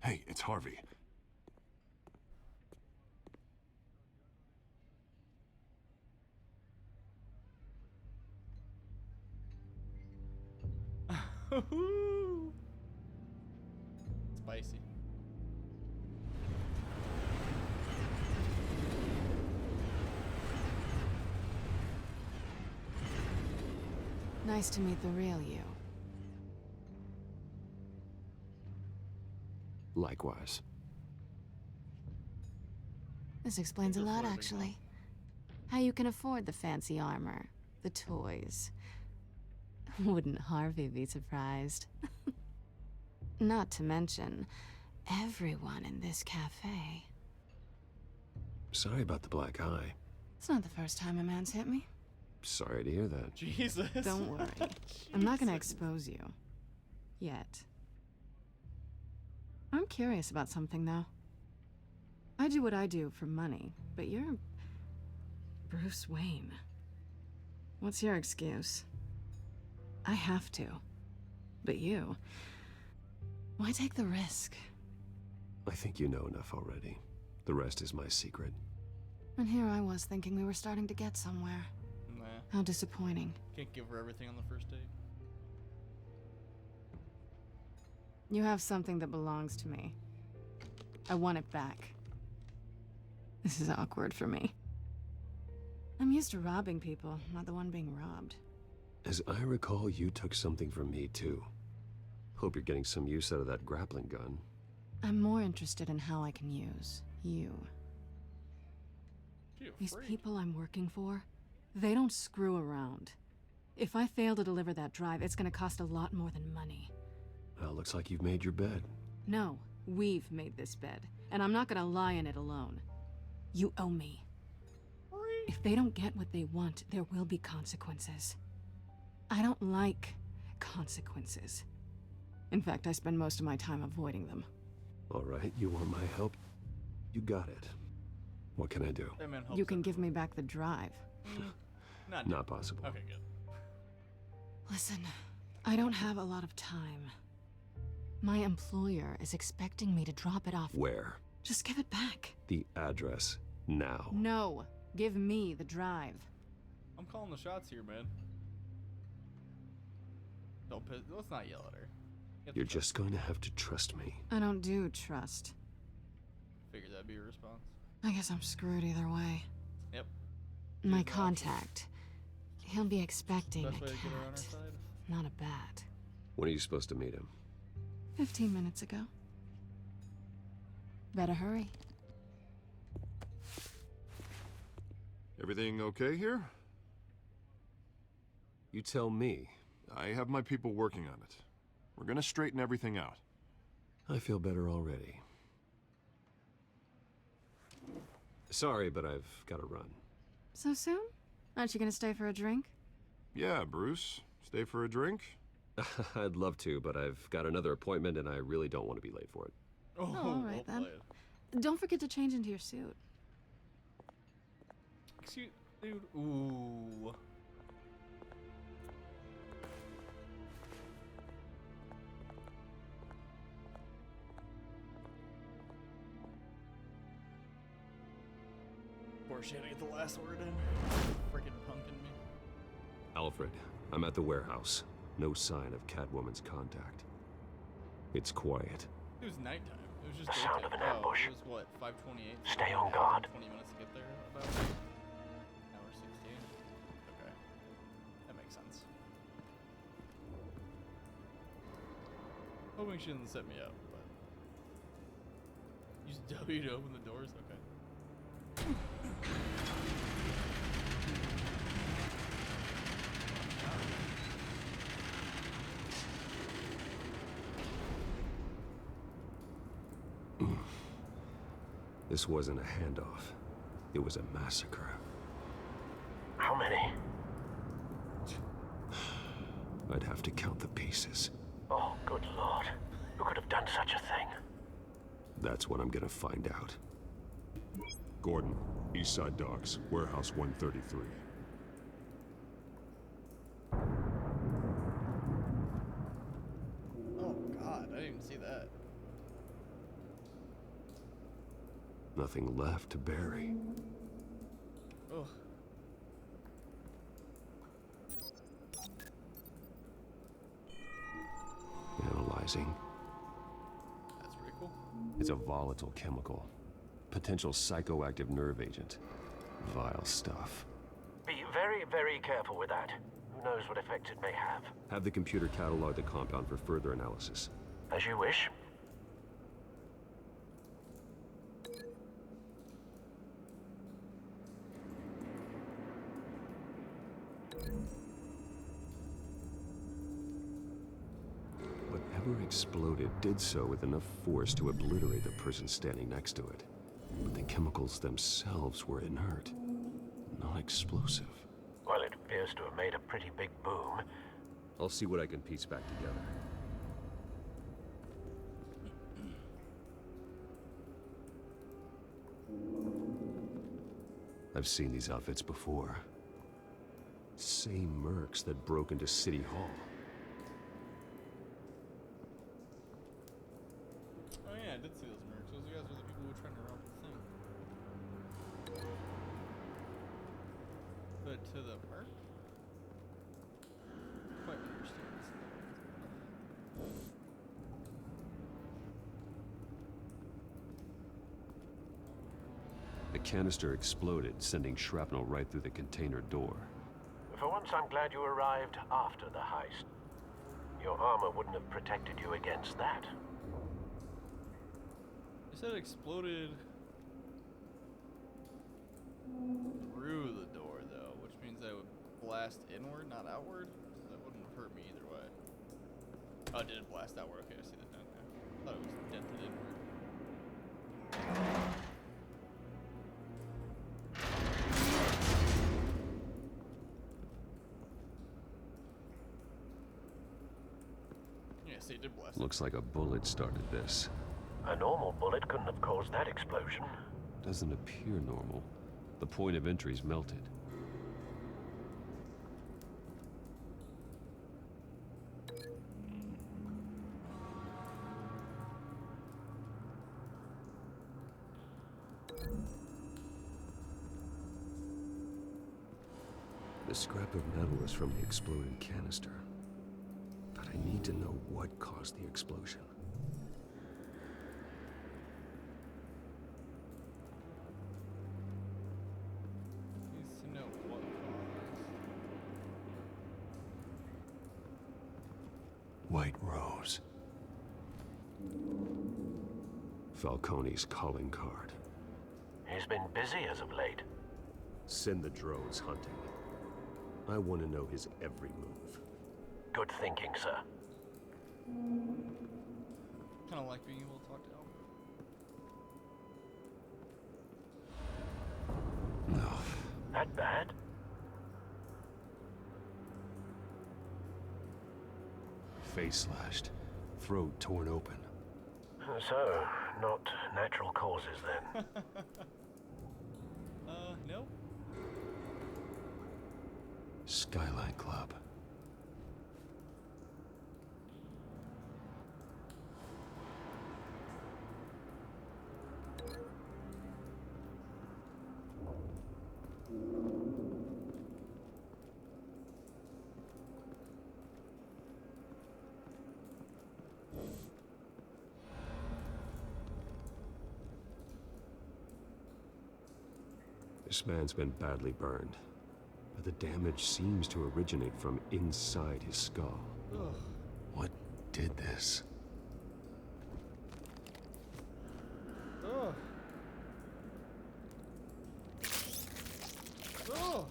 Hey, it's Harvey. Spicy. Nice to meet the real you. Likewise. This explains a You're lot, flirting, actually. How you can afford the fancy armor, the toys. Wouldn't Harvey be surprised? Not to mention, everyone in this cafe. Sorry about the black eye. It's not the first time a man's hit me. Sorry to hear that. Jesus. Don't worry. I'm not gonna expose you. Yet. I'm curious about something, though. I do what I do for money, but you're Bruce Wayne. What's your excuse? I have to. But you... why take the risk? I think you know enough already. The rest is my secret. And here I was thinking we were starting to get somewhere. Nah. How disappointing. Can't give her everything on the first date. You have something that belongs to me. I want it back. This is awkward for me. I'm used to robbing people, not the one being robbed. As I recall, you took something from me, too. Hope you're getting some use out of that grappling gun. I'm more interested in how I can use you. These people I'm working for, they don't screw around. If I fail to deliver that drive, it's gonna cost a lot more than money. Well, looks like you've made your bed. No, we've made this bed, and I'm not gonna lie in it alone. You owe me. If they don't get what they want, there will be consequences. I don't like consequences. In fact, I spend most of my time avoiding them. All right, you want my help? You got it. What can I do? That man helps You can give everyone. me back the drive. Not possible. Okay, good. Listen, I don't have a lot of time. My employer is expecting me to drop it off. Where? Just give it back. The address, now. No, give me the drive. I'm calling the shots here, man. Don't piss. Let's not yell at her. You're just going to have to trust me. I don't do trust. Figured that'd be your response. I guess I'm screwed either way. Yep. My contact. He'll be expecting Best a way to get her on our cat, side. not a bat. When are you supposed to meet him? 15 minutes ago. Better hurry. Everything okay here? You tell me. I have my people working on it. We're gonna straighten everything out. I feel better already. Sorry, but I've got to run. So soon? Aren't you gonna stay for a drink? Yeah, Bruce. Stay for a drink? I'd love to, but I've got another appointment and I really don't want to be late for it. Oh, all right then. Don't forget to change into your suit. Excuse, dude. Ooh. Poor shit, I get the last word in. Freaking punking me. Alfred, I'm at the warehouse. No sign of Catwoman's contact. It's quiet. It was nighttime. It was just The sound of an ambush. It was what, 5:28? Stay on guard. 20 minutes to get there, about. Hour 16. Okay. That makes sense. Hoping she didn't set me up, but. Use W to open the doors? Okay. This wasn't a handoff. It was a massacre. How many? I'd have to count the pieces. Oh, good lord. Who could have done such a thing? That's what I'm gonna find out. Gordon, Eastside Docks, Warehouse 133. Oh god, I didn't even see that. Nothing left to bury. Ugh. Analyzing. That's pretty cool. It's a volatile chemical. Potential psychoactive nerve agent. Vile stuff. Be very, very careful with that. Who knows what effect it may have. Have the computer catalog the compound for further analysis. As you wish. Whatever exploded did so with enough force to obliterate the person standing next to it. But the chemicals themselves were inert, not explosive. Well, it appears to have made a pretty big boom. I'll see what I can piece back together. I've seen these outfits before. Same mercs that broke into City Hall. Oh yeah, I did see those mercs. Those guys were the people who were trying to rob the thing. But to the park? Quite interesting. The canister exploded, sending shrapnel right through the container door. For once, I'm glad you arrived after the heist. Your armor wouldn't have protected you against that. They said it exploded through the door, though, which means that would blast inward, not outward. So that wouldn't have hurt me either way. Oh, it did blast outward. Okay, I see the dent there. I thought it was dented inward. Yeah, see, it did blast. Looks like a bullet started this. A normal bullet couldn't have caused that explosion. Doesn't appear normal. The point of entry's melted. The scrap of metal is from the exploded canister. But I need to know what caused the explosion. Needs to know what White Rose. Falcone's calling card. He's been busy as of late. Send the drones hunting. I want to know his every move. Good thinking, sir. kind of like being able to talk to Albert. No. That bad? face slashed, throat torn open. So, not natural causes then? Nope. Skyline Club. This man's been badly burned, but the damage seems to originate from inside his skull. Ugh. What did this? Ugh. Ugh.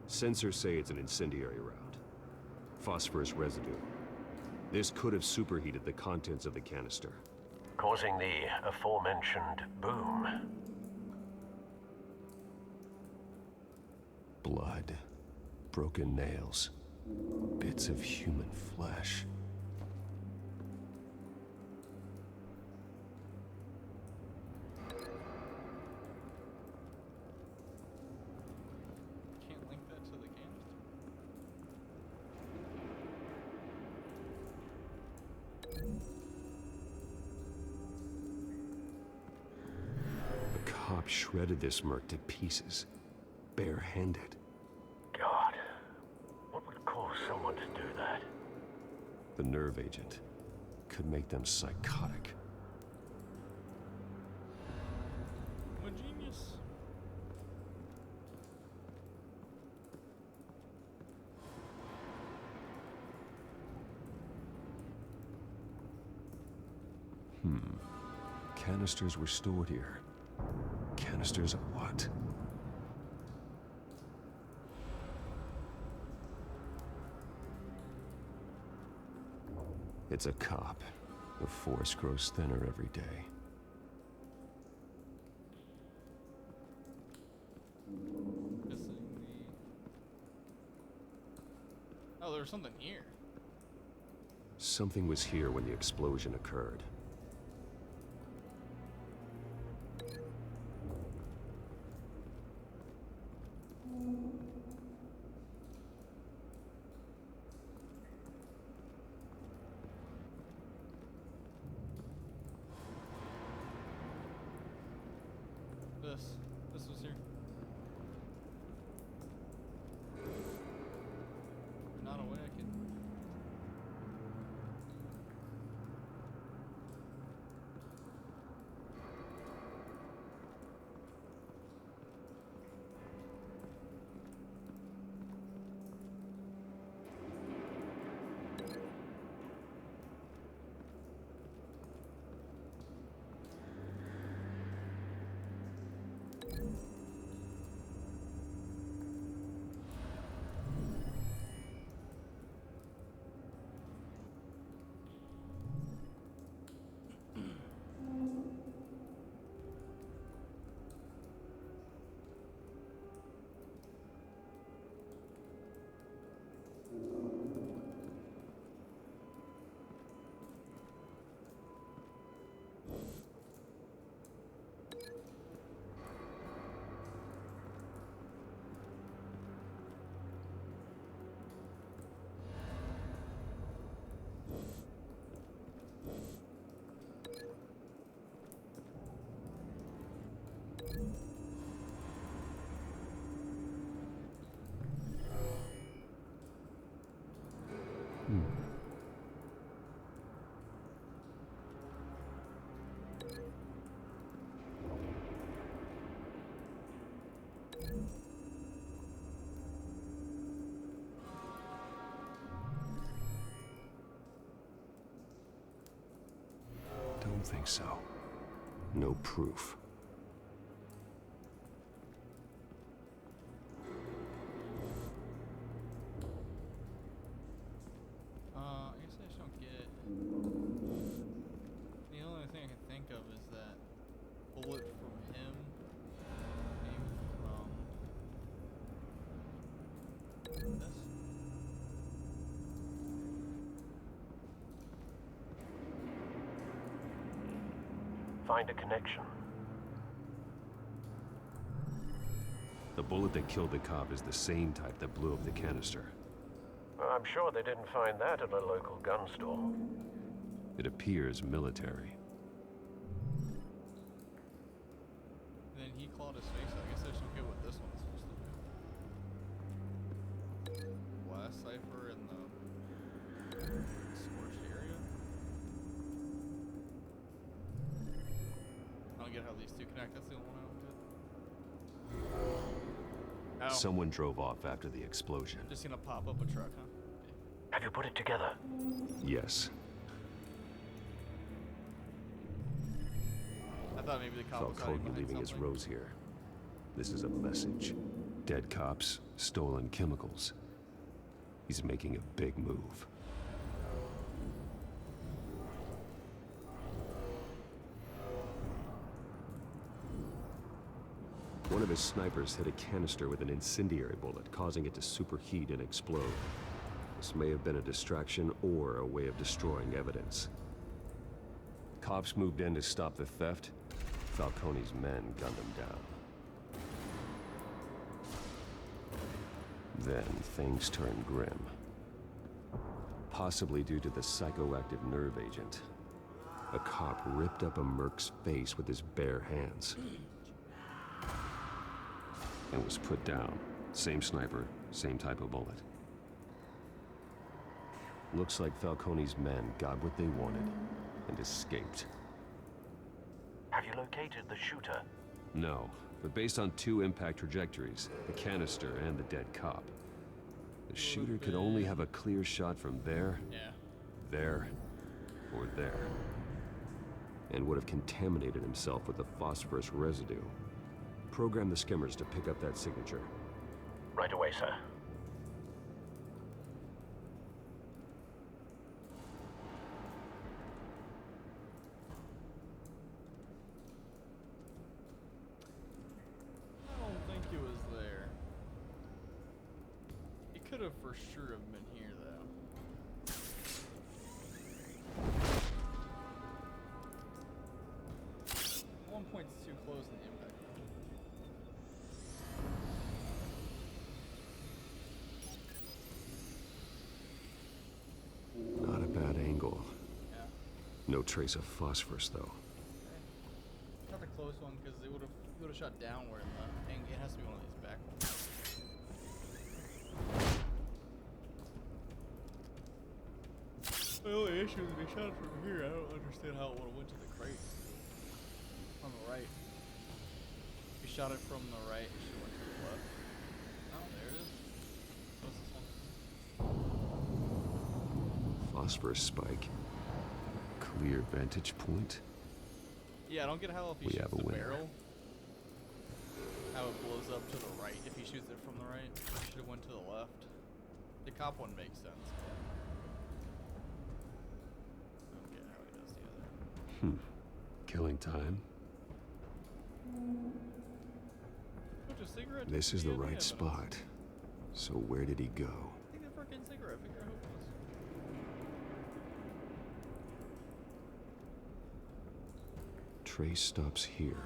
Sensors say it's an incendiary route. Phosphorus residue. This could have superheated the contents of the canister, Causing the aforementioned boom. blood, broken nails, bits of human flesh. Can't link that to the canister. The cop shredded this merc to pieces, barehanded. God, what would cause someone to do that? The nerve agent could make them psychotic. I'm a genius. Canisters were stored here. Canisters of what? It's a cop. The force grows thinner every day. Missing the... Oh, there was something here. Something was here when the explosion occurred. This was here. Not a way I can... Don't think so. No proof. I guess I just don't get... find a connection. The bullet that killed the cop is the same type that blew up the canister. I'm sure they didn't find that at a local gun store. It appears military. Then he clawed his face. I guess I should get what this one's supposed to do. Blast cipher in the scorched area. I don't get how these two connect. That's the only one I don't get. Ow. Someone drove off after the explosion. Just gonna pop up a truck, huh? Have you put it together? Yes. I thought maybe the cop was hiding Falcone behind leaving his something. rose here. This is a message. Dead cops, stolen chemicals. He's making a big move. One of his snipers hit a canister with an incendiary bullet, causing it to superheat and explode. This may have been a distraction or a way of destroying evidence. Cops moved in to stop the theft. Falcone's men gunned him down. Then things turned grim. Possibly due to the psychoactive nerve agent. A cop ripped up a merc's face with his bare hands. And was put down. Same sniper, same type of bullet. Looks like Falcone's men got what they wanted and escaped. Have you located the shooter? No, but based on two impact trajectories, the canister and the dead cop, the shooter could only have a clear shot from there, there, or there, and would have contaminated himself with the phosphorus residue. Program the skimmers to pick up that signature. Right away, sir. I don't think it was there. It could have for sure have been here, though. One point's too close in the impact. Not a bad angle. Yeah. No trace of phosphorus, though. Not a close one because it would have shot downward. And it has to be one of these back ones. The only issue is if he shot it from here. I don't understand how it would have went to the crate. On the right. If he shot it from the right, it should have went to the left. Oh, there it is. What's this one? Phosphorus spike. Clear vantage point. Yeah, I don't get how if he We shoots have a the winner. barrel, how it blows up to the right if he shoots it from the right. It should have went to the left. The cop one makes sense. I don't get how he does the other. Killing time. Put a cigarette This is the in right evidence. spot. So where did he go? I think the frickin' cigarette. Figure out who it was. Trace stops here.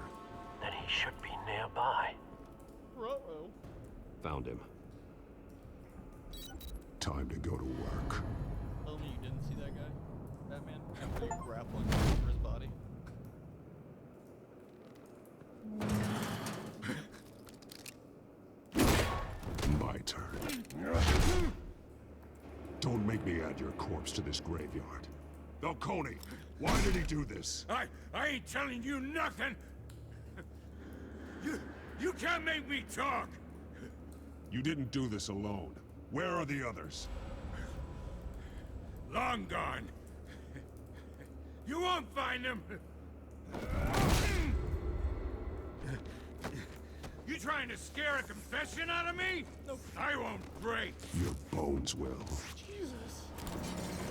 Then he should be nearby. Uh-oh. Found him. Time to go to work. Tell me you didn't see that guy, Batman? After you grappling for his body. My turn. Don't make me add your corpse to this graveyard. Falcone, why did he do this? I ain't telling you nothing. You can't make me talk. You didn't do this alone. Where are the others? Long gone. You won't find them. You trying to scare a confession out of me? No. I won't break. Your bones will. Jesus.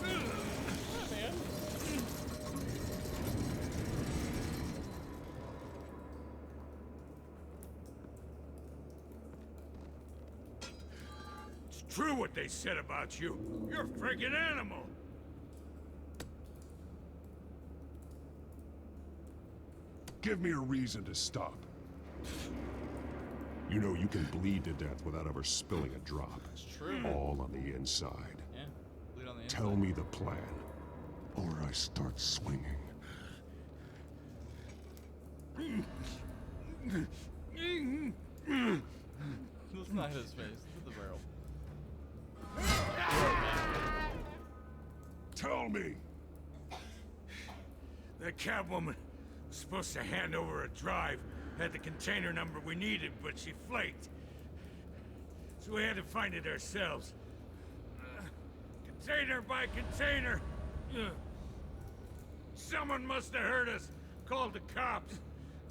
Batman. It's true what they said about you. You're a friggin' animal. give me a reason to stop. You know you can bleed to death without ever spilling a drop. That's true. All on the inside. Yeah, bleed on the inside. Tell me the plan, or I start swinging. Let's not hit his face. Hit the barrel. Tell me! That Catwoman was supposed to hand over a drive, had the container number we needed, but she flaked. So we had to find it ourselves. Container by container. Someone must have heard us, called the cops.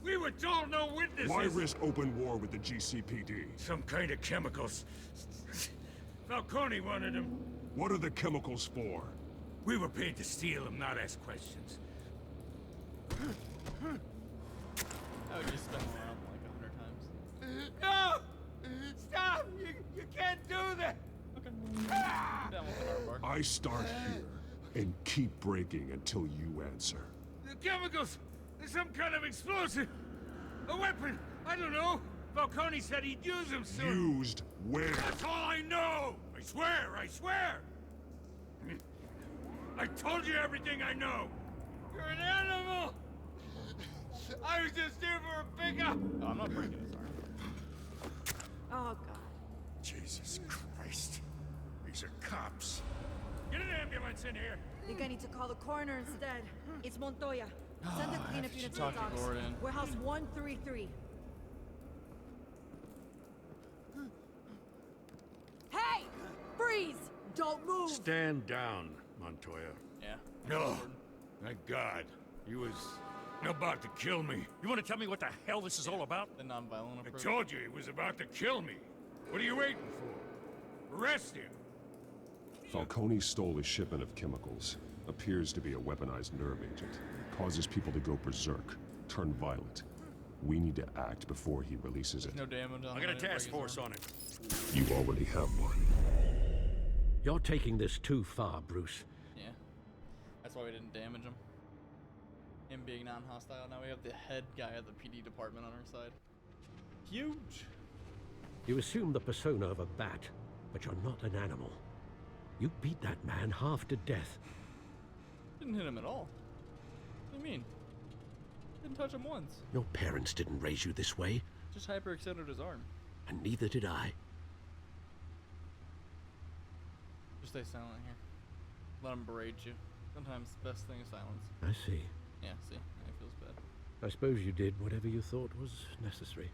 We were told no witnesses. Why risk open war with the GCPD? Some kind of chemicals. Falcone wanted them. What are the chemicals for? We were paid to steal them, not ask questions. I would just spin around like 100 times. No! Stop! You can't do that! Okay. Down with an armbar. I start here and keep breaking until you answer. The chemicals! There's some kind of explosive! A weapon! I don't know! Falcone said he'd use them soon! Used where? That's all I know! I swear! I swear! I told you everything I know! You're an animal! I was just here for a pickup! Oh, I'm not breaking his arm. Oh, God. Jesus Christ. These are cops. Get an ambulance in here! I think I need to call the coroner instead. It's Montoya. Send the cleanup unit to the talk to docks. Gordon. Warehouse 133. Hey! Freeze! Don't move! Stand down, Montoya. Yeah. No. Thank God. He was about to kill me. You want to tell me what the hell this is all about? The non-violent I approach. told you he was about to kill me. What are you waiting for? Arrest him. Falcone stole a shipment of chemicals. Appears to be a weaponized nerve agent. Causes people to go berserk, turn violent. We need to act before he releases it. No damage on I got a task force on it. You already have one. You're taking this too far, Bruce. Yeah. That's why we didn't damage him. Him being non-hostile. Now we have the head guy at the PD department on our side. Huge. You assume the persona of a bat, but you're not an animal. You beat that man half to death. Didn't hit him at all. What do you mean? Didn't touch him once. Your parents didn't raise you this way, Just hyperextended his arm. and neither did I. Just stay silent here. Let him berate you. Sometimes the best thing is silence. I see. Yeah, see? Now he feels bad. I suppose you did whatever you thought was necessary.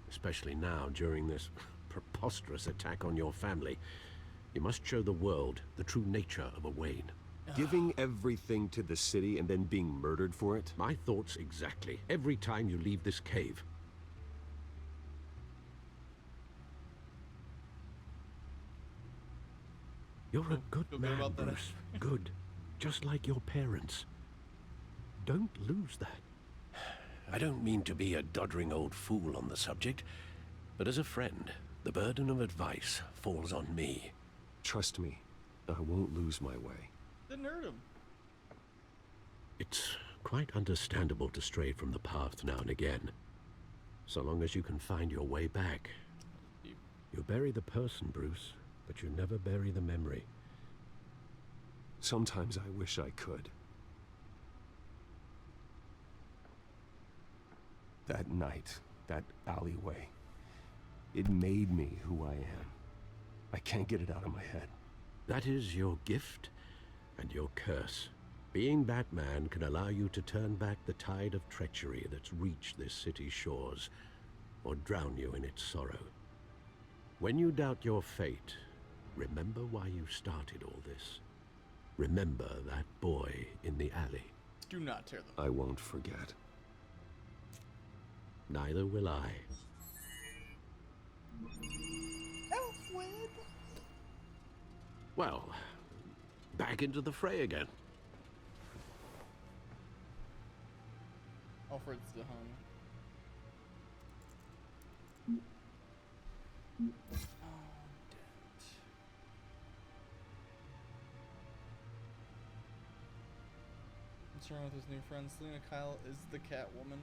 Especially now, during this preposterous attack on your family. You must show the world the true nature of a Wayne. Giving everything to the city and then being murdered for it? My thoughts exactly. Every time you leave this cave. You're a good Feel good man, about that? Bruce. Good. Just like your parents. Don't lose that. I don't mean to be a doddering old fool on the subject, but as a friend, the burden of advice falls on me. Trust me, I won't lose my way. Didn't hurt him. It's quite understandable to stray from the path now and again. So long as you can find your way back. Deep. You bury the person, Bruce, but you never bury the memory. Sometimes I wish I could. That night, that alleyway, it made me who I am. I can't get it out of my head. That is your gift and your curse. Being Batman can allow you to turn back the tide of treachery that's reached this city's shores, or drown you in its sorrow. When you doubt your fate, remember why you started all this. Remember that boy in the alley. Do not tear them. I won't forget. Neither will I. Well, back into the fray again. Alfred's still home. messing around with his new friend. Selena Kyle is the Catwoman.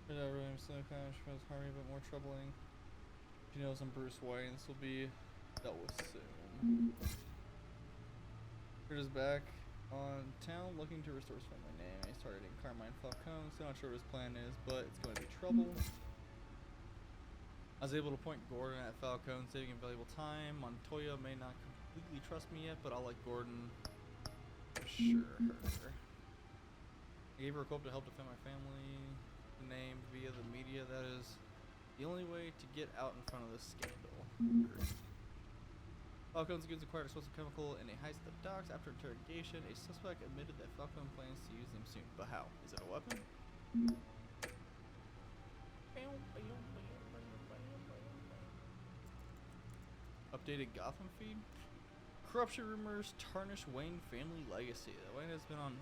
Really, Selena Kyle, she finds Harvey a bit more troubling. She knows I'm Bruce Wayne. This will be dealt with soon. Richard is back on town looking to restore his family name. He's targeting Carmine Falcone. Still not sure what his plan is, but it's going to be trouble. I was able to point Gordon at Falcone, saving him valuable time. Montoya may not completely trust me yet, but I'll let Gordon assure her. I gave her a quote to help defend my family name via the media. That is the only way to get out in front of this scandal. Falcone's goods acquired a explosive chemical in a heist at the docks. After interrogation, a suspect admitted that Falcone plans to use them soon. But how? Is it a weapon? Updated Gotham feed. Corruption rumors tarnish Wayne family legacy. The Wayne has been on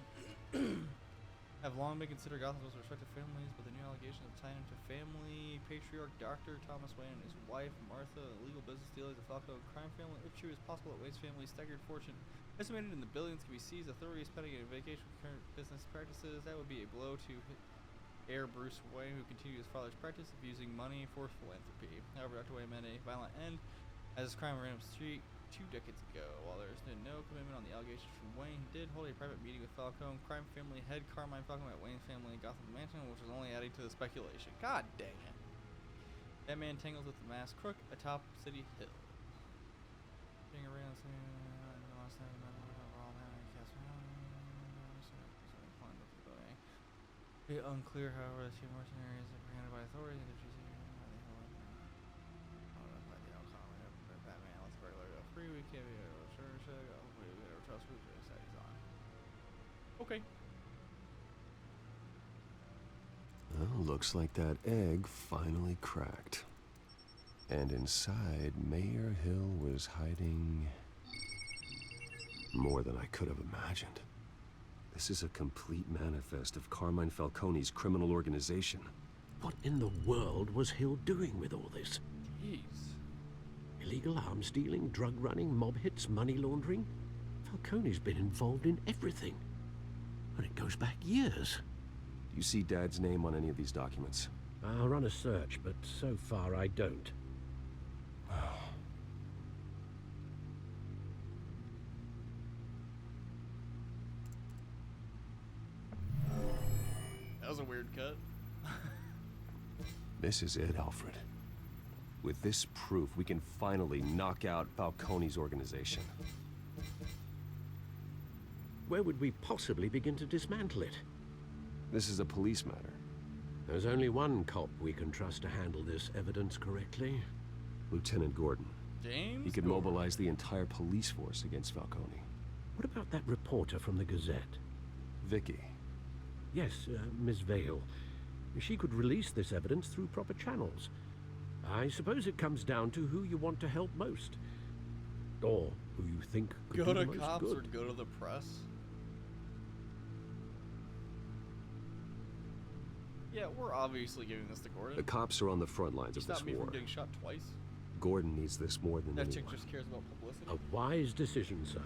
have long been considered Gotham's most respected families, but the new allegations of tying him to family patriarch Dr. Thomas Wayne and his wife Martha, illegal business dealers, the Falcone crime family. If true, it's possible that Wayne's family's staggered fortune, estimated in the billions, can be seized. Authorities pending a vacation with current business practices. That would be a blow to heir Bruce Wayne, who continued his father's practice of using money for philanthropy. However, Dr. Wayne met a violent end as his crime ran up the street 2 decades ago. While there is no commitment on the allegations from Wayne, he did hold a private meeting with Falcone crime family head Carmine Falcone at Wayne's family Gotham Mansion, which was only adding to the speculation. God dang it. That man tangles with the masked crook atop City Hill. Being around it's unclear, however, the two mercenaries apprehended by authorities and Batman, let's regular go free. We can't be hopefully we get our trust Bruce Wayne he's on. Okay. Well, looks like that egg finally cracked. And inside, Mayor Hill was hiding more than I could have imagined. This is a complete manifest of Carmine Falcone's criminal organization. What in the world was Hill doing with all this? Jeez. Illegal arms dealing, drug running, mob hits, money laundering? Falcone's been involved in everything. And it goes back years. Do you see Dad's name on any of these documents? I'll run a search, but so far I don't. That was a weird cut. This is it, Alfred. With this proof, we can finally knock out Falcone's organization. Where would we possibly begin to dismantle it? This is a police matter. There's only one cop we can trust to handle this evidence correctly. Lieutenant Gordon. James? He could mobilize the entire police force against Falcone. What about that reporter from the Gazette? Vicky. Yes, Miss Vale. She could release this evidence through proper channels. I suppose it comes down to who you want to help most. Or who you think could Go do to the most cops good. or go to the press? Yeah, we're obviously giving this to Gordon. The cops are on the front lines of this Stop me war. from getting shot twice. Gordon needs this more than That anyone. chick just cares about publicity. A wise decision, sir.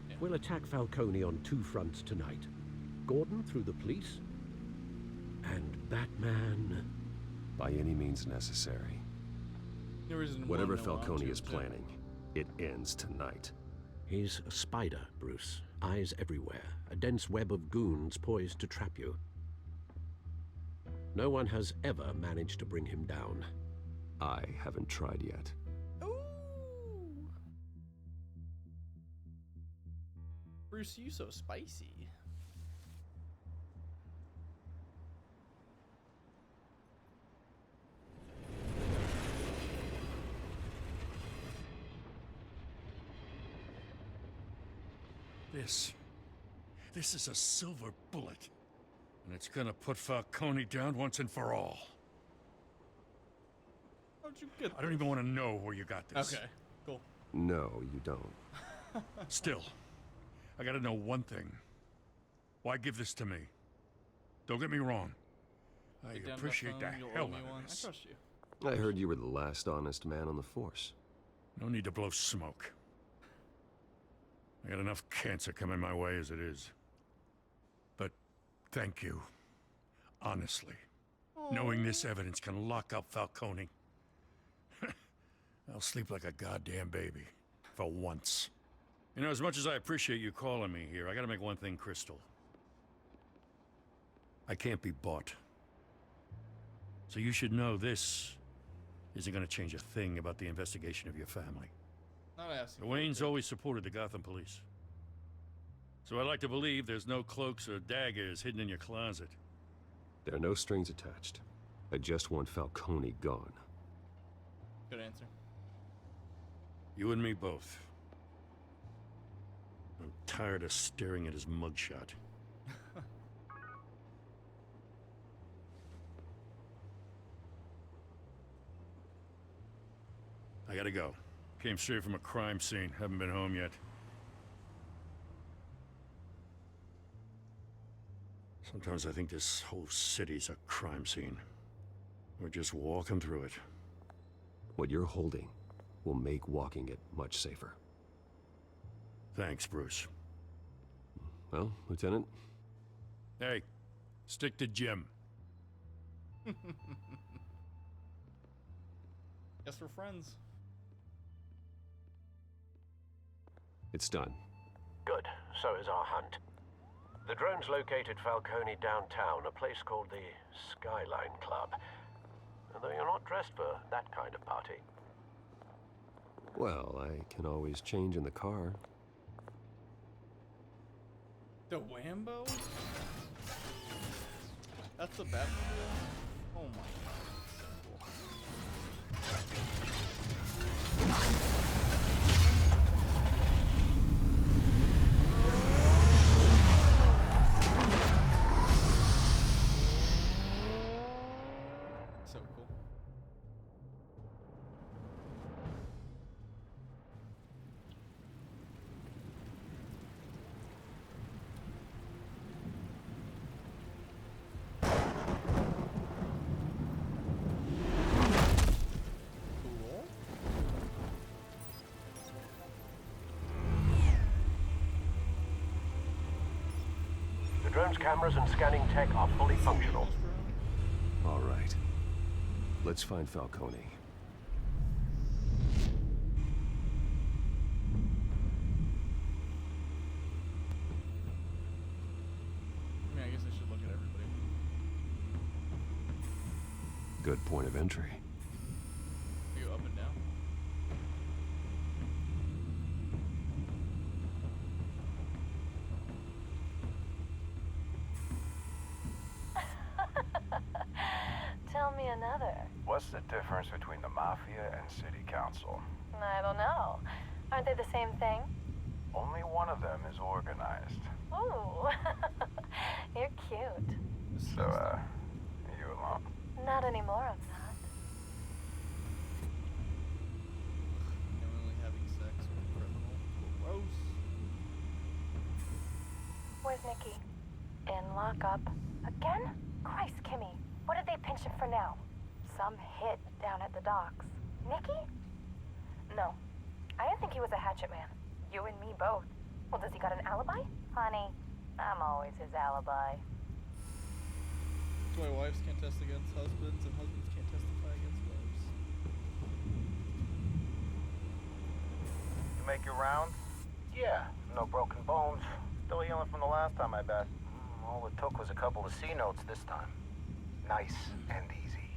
Yeah. We'll attack Falcone on 2 fronts tonight. Gordon through the police, and Batman... By any means necessary. No reason to Whatever want no one Falcone to is planning, it ends tonight. He's a spider, Bruce. Eyes everywhere. A dense web of goons poised to trap you. No one has ever managed to bring him down. I haven't tried yet. Ooh. Bruce, you so spicy. This is a silver bullet. And it's gonna put Falcone down once and for all. How'd you get I don't even want to know where you got this. Okay, cool. No, you don't. Still, I gotta know one thing. Why give this to me? Don't get me wrong. I Get down to appreciate the phone, you'll hell owe me out one. of this. I trust you. I heard you were the last honest man on the force. No need to blow smoke. I got enough cancer coming my way as it is. But thank you. Honestly. Knowing this evidence can lock up Falcone. I'll sleep like a goddamn baby. For once. You know, as much as I appreciate you calling me here, I gotta make one thing crystal. I can't be bought. So you should know this isn't gonna change a thing about the investigation of your family. Not asking. The Waynes always supported the Gotham police. So I like to believe there's no cloaks or daggers hidden in your closet. There are no strings attached. I just want Falcone gone. Good answer. You and me both. I'm tired of staring at his mugshot. I gotta go. Came straight from a crime scene. Haven't been home yet. Sometimes I think this whole city's a crime scene. We're just walking through it. What you're holding will make walking it much safer. Thanks, Bruce. Well, Lieutenant? Hey, stick to Jim. Guess we're friends. It's done. Good. So is our hunt. The drones located Falcone downtown, a place called the Skyline Club. Although you're not dressed for that kind of party. Well, I can always change in the car. The Wambo? That's the Batmobile? Oh my god. So cool. So cool. Cool. The drone's cameras and scanning tech are fully functional. All right. Let's find Falcone. I mean, I guess I should look at everybody. Good point of entry. We go up and down. Tell me another. What's the difference between the Mafia and City Council? I don't know. Aren't they the same thing? Only one of them is organized. Ooh. You're cute. So, you alone? Not anymore, I'm not. Knowingly having sex with a criminal. Gross. Where's Nikki? In lockup. Again? Christ, Kimmy. What did they pinch him for now? Some hit down at the docks. Nikki? No. I didn't think he was a hatchet man. You and me both. Well, does he got an alibi? Honey, I'm always his alibi. That's why wives can't test against husbands and husbands can't testify against wives. You make your rounds? Yeah, no broken bones. Still healing from the last time, I bet. All it took was a couple of C notes this time. Nice and easy.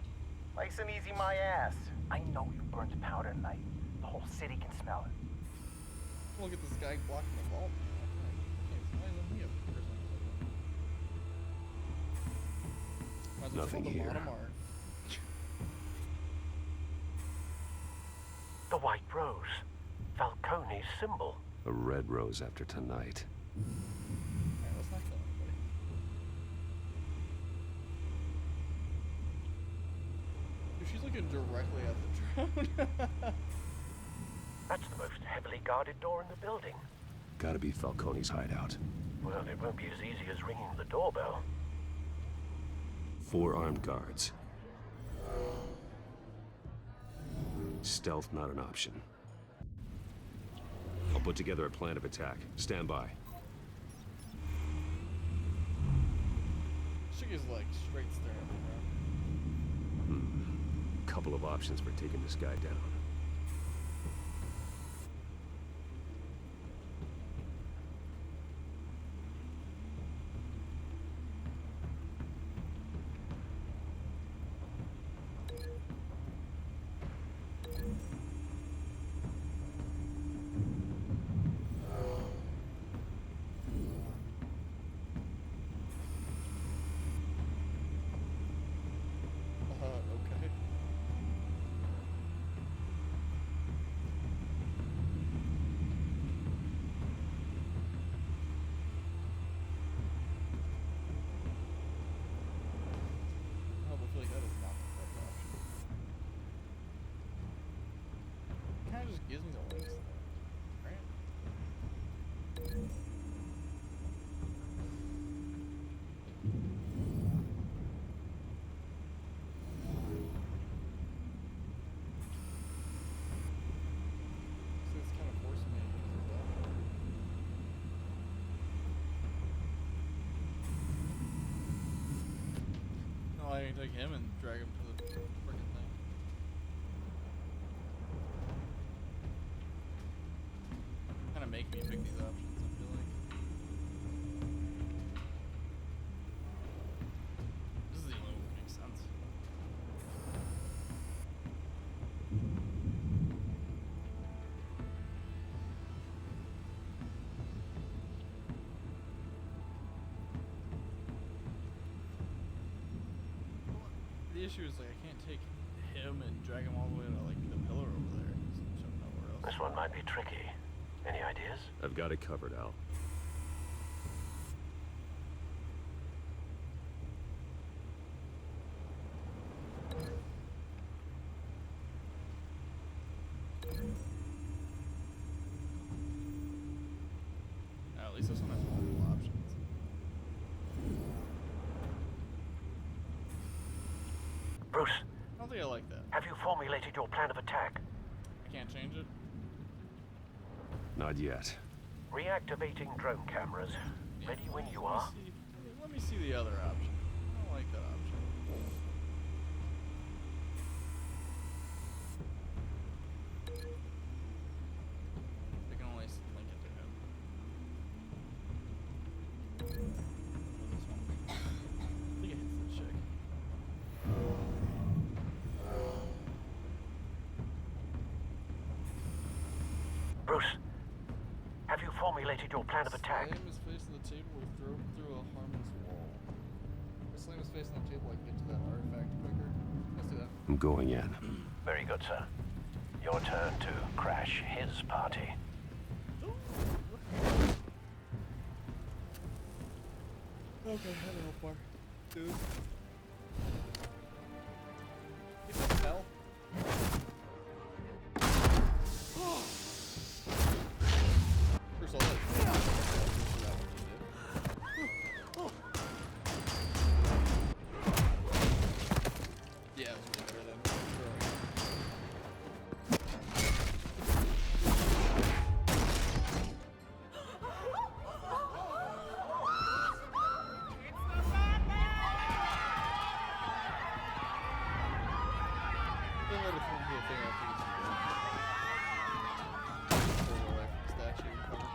Nice and easy, my ass. I know you burned powder tonight. The whole city can smell it. Look at this guy blocking the vault. Okay, so why isn't he up here? Might as well Nothing fill the here. bottom art. The White Rose. Falcone's symbol. A red rose after tonight. Alright, let's not kill anybody. Dude, she's looking directly at the drone. That's the most heavily guarded door in the building. Gotta be Falcone's hideout. Well, it won't be as easy as ringing the doorbell. 4 armed guards. Stealth not an option. I'll put together a plan of attack. Stand by. Chick is like straight staring at me, bro. Couple of options for taking this guy down. Okay. Oh, I feel like that is not the correct option. Kind of just gives me the links, right? So it's kind of forcing me to use that. No, I can take him and drag him to the freaking thing. Kind of make me pick these options, I feel like. This is the only one that makes sense. The issue is like I can't take him and drag him all the way to like the pillar over there. So nowhere else. This one might be tricky. Any ideas? I've got it covered, Al. Now, at least this one has multiple options. Bruce, I don't think I like that. have you formulated your plan of attack? I can't change it. Not yet. Reactivating drone cameras. Ready when you are. Let me see the other option. I don't like that option. I can only link it to him. Or this one. I think it hits the chick. Bruce, have you formulated your plan of attack? Slam his face on the table or throw him through a harmless wall. If I slam his face on the table, I can get to that artifact quicker. Let's do that. I'm going in. Very good, sir. Your turn to crash his party. Okay, I don't know far. Dude. Get the hell. First of all, yeah, it was really better than throwing. Don't let it form the thing after you see that. Pull away from the statue and cover.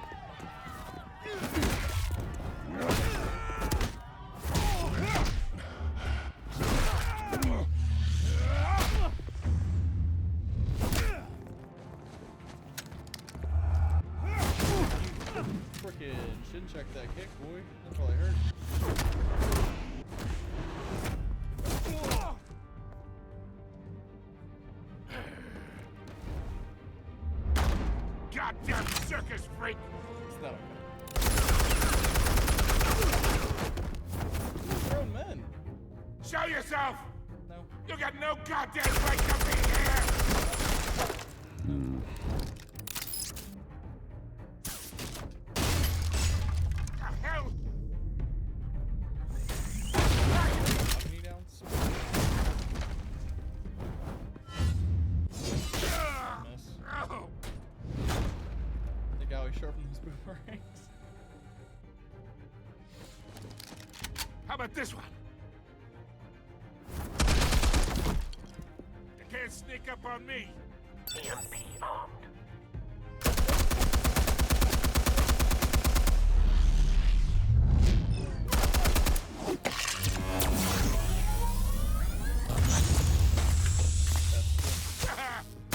Frickin' shin check that kick, boy. That probably hurt. Goddamn circus freak! It's not okay. We're grown men. Show yourself! No. You got no goddamn right to be here! The hell? Knee down. Miss. Oh. I think ranks. How about this one? You can't sneak up on me. EMP armed.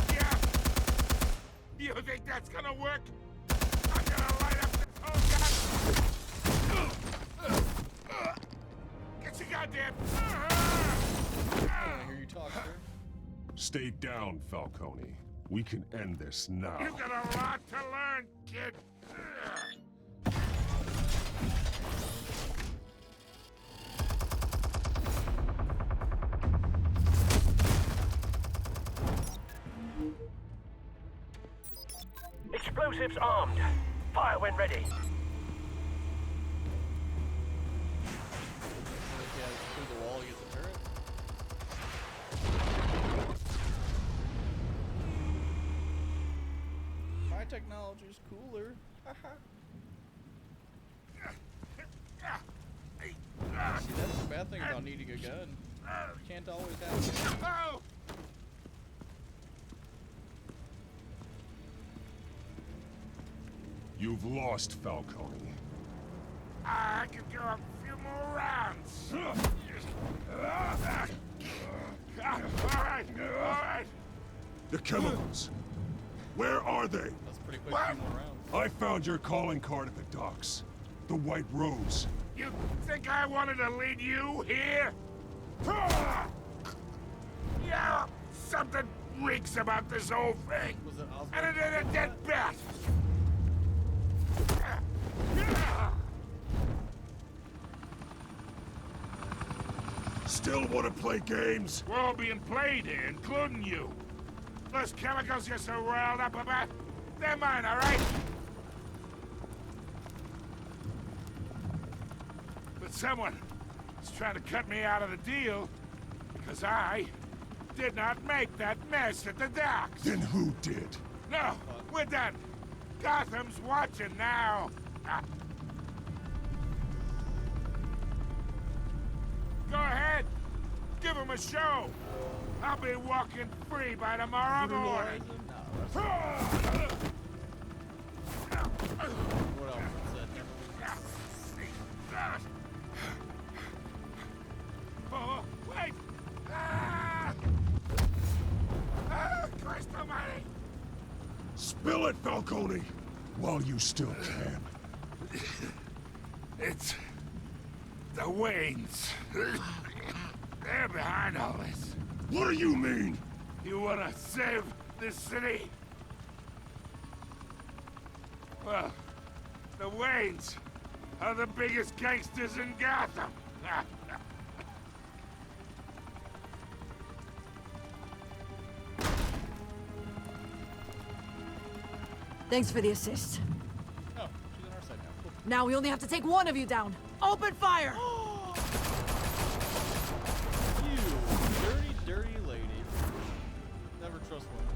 Yeah. You think that's gonna work? I'm gonna light up this whole gun. Get your goddamn. I hear you talk, sir. Stay down, Falcone. We can end this now. You got a lot to learn, kid. Explosives armed. Fire when ready. Through the wall against the turret. My technology's cooler. See, that's the bad thing about needing a gun. You can't always have a gun. You've lost, Falcone. I could go a few more rounds. All right. The chemicals. Where are they? That's pretty quick. Few more rounds. I found your calling card at the docks. The White Rose. You think I wanted to lead you here? Yeah, something reeks about this whole thing. Was it Osborne? And it ain't a dead bat. Still want to play games? We're all being played here, including you. Those chemicals you're so riled up about, they're mine, all right? But someone is trying to cut me out of the deal because I did not make that mess at the docks. Then who did? No, we're done. Gotham's watching now. Go ahead. Give him a show. I'll be walking free by tomorrow morning. What else is that? Oh, wait! Christ almighty! Spill it, Falcone, while you still can. It's the Waynes. They're behind all this. What do you mean? You wanna save this city? Well, the Waynes are the biggest gangsters in Gotham. Thanks for the assist. Oh, she's on our side now. Cool. Now we only have to take one of you down. Open fire! You dirty, dirty lady. Never trust one.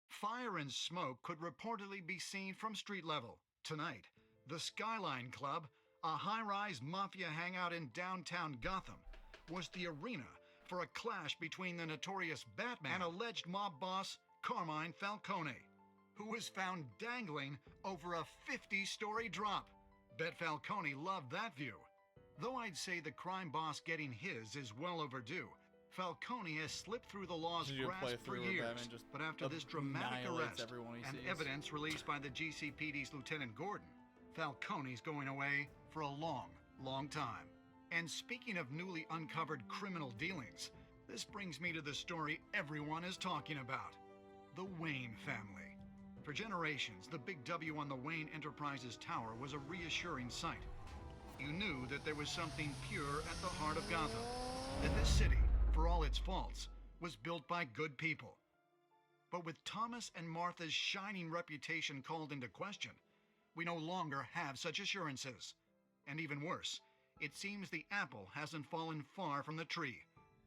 Fire and smoke could reportedly be seen from street level. Tonight, the Skyline Club, a high-rise mafia hangout in downtown Gotham, was the arena for a clash between the notorious Batman and alleged mob boss Carmine Falcone, who was found dangling over a 50-story drop. Bet Falcone loved that view. Though I'd say the crime boss getting his is well overdue, Falcone has slipped through the law's grasp for years. But after this dramatic arrest and evidence released by the GCPD's Lieutenant Gordon, Falcone's going away for a long, long time. And speaking of newly uncovered criminal dealings, this brings me to the story everyone is talking about: the Wayne family. For generations, the big W on the Wayne Enterprises tower was a reassuring sight. You knew that there was something pure at the heart of Gotham, that this city, for all its faults, was built by good people. But with Thomas and Martha's shining reputation called into question, we no longer have such assurances. And even worse, It seems the apple hasn't fallen far from the tree.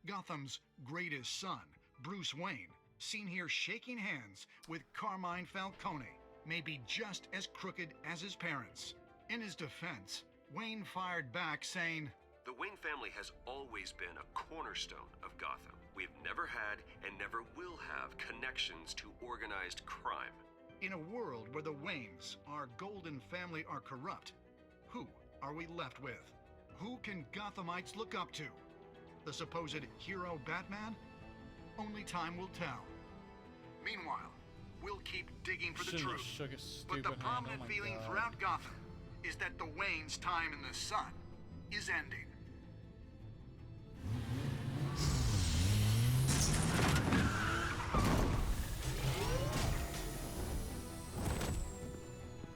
Gotham's greatest son, Bruce Wayne, seen here shaking hands with Carmine Falcone, may be just as crooked as his parents. In his defense, Wayne fired back saying, "The Wayne family has always been a cornerstone of Gotham. We've never had and never will have connections to organized crime." In a world where the Waynes, our golden family, are corrupt, who are we left with? Who can Gothamites look up to? The supposed hero Batman? Only time will tell. Meanwhile, we'll keep digging for the Shouldn't have truth. shook his But the stupid hand, prominent oh my feeling God. throughout Gotham is that the Waynes' time in the sun is ending.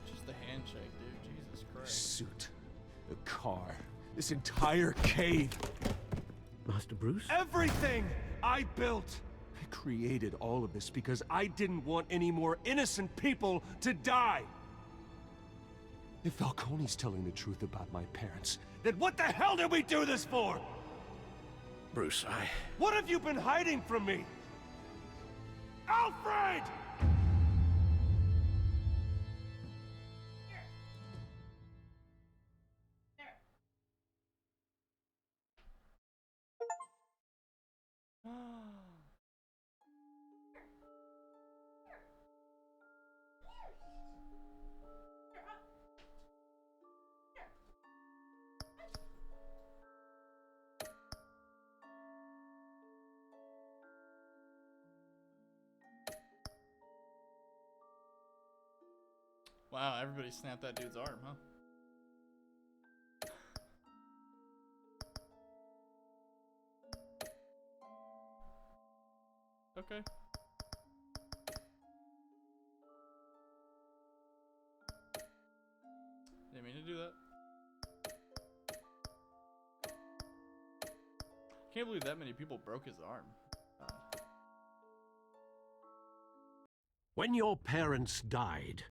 Just the handshake, dude. Jesus Christ. Suit, the car, this entire cave. Master Bruce? Everything I built. I created all of this because I didn't want any more innocent people to die. If Falcone's telling the truth about my parents, then what the hell did we do this for? Bruce, What have you been hiding from me? Alfred! Wow, everybody snapped that dude's arm, huh? Okay. Didn't mean to do that. Can't believe that many people broke his arm. when your parents died,